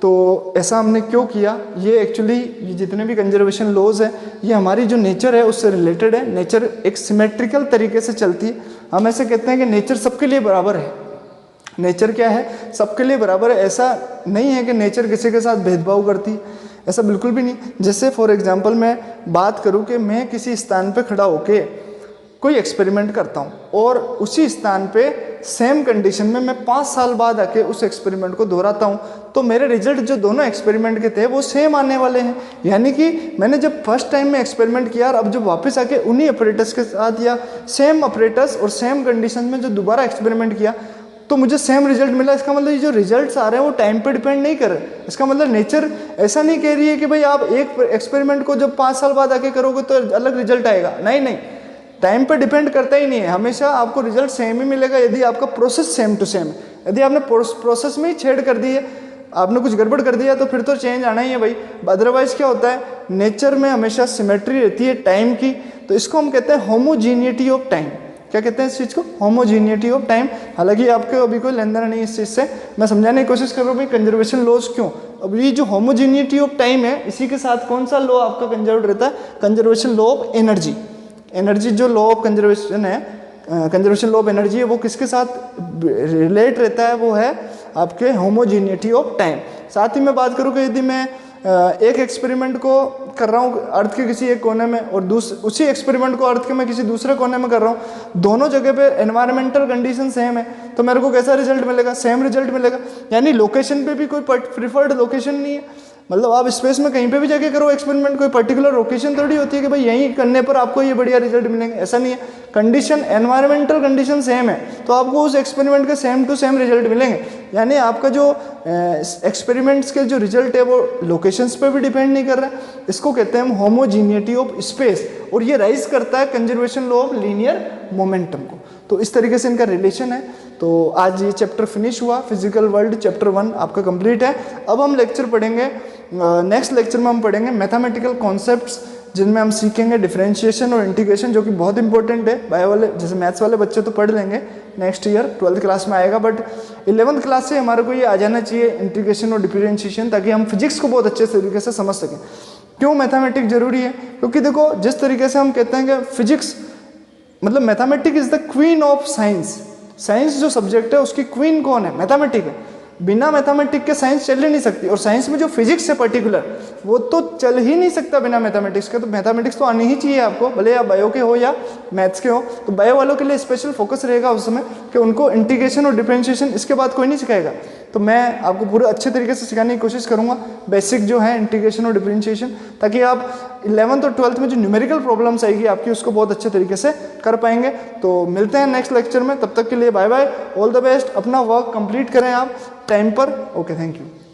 तो ऐसा हमने क्यों किया, ये एक्चुअली ये जितने भी कंजर्वेशन लॉज हैं, ये हमारी जो नेचर है उससे रिलेटेड है। नेचर एक सिमेट्रिकल तरीके से चलती है। हम ऐसे कहते हैं कि नेचर सबके लिए बराबर है। नेचर क्या है, सबके लिए बराबर है। ऐसा नहीं है कि नेचर किसी के साथ भेदभाव करती है, ऐसा बिल्कुल भी नहीं। जैसे फॉर एग्जांपल मैं बात करूं कि मैं किसी स्थान पे खड़ा होके कोई एक्सपेरिमेंट करता हूं और उसी स्थान पे सेम कंडीशन में मैं 5 साल बाद आके उस एक्सपेरिमेंट को दोहराता हूं, तो मेरे रिजल्ट जो दोनों एक्सपेरिमेंट के थे वो सेम आने वाले हैं। यानी कि मैंने जब फर्स्ट टाइम में एक्सपेरिमेंट किया और अब जब वापस आके उन्हीं ऑपरेटर्स के साथ या सेम ऑपरेटर्स और सेम कंडीशन में जो दोबारा एक्सपेरिमेंट किया तो मुझे सेम रिजल्ट मिला। इसका मतलब ये जो रिजल्ट्स आ रहे हैं वो टाइम पे डिपेंड नहीं कर रहे। इसका मतलब नेचर ऐसा नहीं कह रही है कि भाई आप एक एक्सपेरिमेंट को जब 5 साल बाद आके करोगे तो अलग रिजल्ट आएगा, नहीं नहीं, टाइम पे डिपेंड करता ही नहीं है। हमेशा आपको रिजल्ट सेम ही मिलेगा यदि आपका प्रोसेस सेम टू सेम है। यदि आपने प्रोसेस में ही छेड़ कर दी है, आपने कुछ गड़बड़ कर दिया तो फिर तो चेंज आना ही है भाई। अदरवाइज क्या होता है, नेचर में हमेशा सिमेट्री रहती है टाइम की। तो इसको हम कहते हैं होमोजीनियटी ऑफ टाइम। क्या कहते हैं इस चीज़ को, होमोजीनियटी ऑफ टाइम। हालांकि आपको अभी कोई लेन देन नहीं इस चीज़ से, मैं समझाने की कोशिश कर रहा हूँ भाई कंजर्वेशन लॉज क्यों। अब ये जो होमोजीनियटी ऑफ टाइम है, इसी के साथ कौन सा लॉ आपका कंजर्व रहता है, conservation law of energy. Energy जो लॉ ऑफ कंजर्वेशन है, कंजर्वेशन लॉ ऑफ एनर्जी है, वो किसके साथ रिलेट रहता है, वो है आपके होमोजीनियटी ऑफ टाइम। साथ ही मैं बात करूँ कि यदि मैं एक एक्सपेरिमेंट को कर रहा हूँ अर्थ के किसी एक कोने में और उसी एक्सपेरिमेंट को अर्थ के मैं किसी दूसरे कोने में कर रहा हूँ, दोनों जगह पे एनवायरमेंटल कंडीशन सेम है, तो मेरे को कैसा रिजल्ट मिलेगा, सेम रिजल्ट मिलेगा। यानी लोकेशन पे भी कोई प्रिफर्ड लोकेशन नहीं है। मतलब आप स्पेस में कहीं पे भी जाके करो एक्सपेरिमेंट, कोई पर्टिकुलर लोकेशन थोड़ी होती है कि भाई यहीं करने पर आपको ये बढ़िया रिजल्ट मिलेंगे, ऐसा नहीं है। कंडीशन, एनवायरमेंटल कंडीशन सेम है तो आपको उस एक्सपेरिमेंट के सेम टू सेम रिजल्ट मिलेंगे। यानी आपका जो एक्सपेरिमेंट्स के जो रिजल्ट है वो लोकेशंस पे भी डिपेंड नहीं कर रहा है। इसको कहते हैं हम होमोजीनियटी ऑफ स्पेस, और ये राइज करता है conservation law of linear momentum को। तो इस तरीके से इनका रिलेशन है। तो आज ये चैप्टर फिनिश हुआ, फिजिकल वर्ल्ड चैप्टर 1 आपका कंप्लीट है। अब हम लेक्चर पढ़ेंगे, नेक्स्ट लेक्चर में हम पढ़ेंगे मैथमेटिकल कॉन्सेप्ट्स, जिनमें हम सीखेंगे डिफरेंशिएशन और इंटीग्रेशन, जो कि बहुत इंपॉर्टेंट है। बायो वाले जैसे मैथ्स वाले बच्चे तो पढ़ लेंगे, नेक्स्ट ईयर 12th क्लास में आएगा, बट 11th क्लास से हमारे को ये आ जाना चाहिए इंटीग्रेशन और डिफरेंशिएशन, ताकि हम फिजिक्स को बहुत अच्छे तरीके से समझ सकें। क्यों मैथमेटिक्स जरूरी है? क्योंकि देखो, जिस तरीके से हम कहते हैं कि फिजिक्स मतलब mathematics is the queen of science. Science जो सब्जेक्ट है उसकी क्वीन कौन है? मैथमेटिक्स है। बिना मैथमेटिक्स के साइंस चल ही नहीं सकती, और साइंस में जो फिजिक्स है पर्टिकुलर, वो तो चल ही नहीं सकता बिना मैथमेटिक्स के। तो मैथमेटिक्स तो आनी ही चाहिए आपको, भले आप बायो के हो या मैथ्स के हो। तो बायो वालों के लिए स्पेशल फोकस रहेगा उस समय कि उनको इंटीग्रेशन और डिफरेंशिएशन, इसके बाद कोई नहीं सिखाएगा। तो मैं आपको पूरे अच्छे तरीके से सिखाने की कोशिश करूंगा, बेसिक जो है इंटीग्रेशन और डिफरेंशिएशन, ताकि आप 11th और 12th में जो न्यूमेरिकल प्रॉब्लम्स आएगी आपकी, उसको बहुत अच्छे तरीके से कर पाएंगे। तो मिलते हैं नेक्स्ट लेक्चर में, तब तक के लिए bye bye, all the best. अपना वर्क कंप्लीट करें आप टाइम पर। Okay, thank you.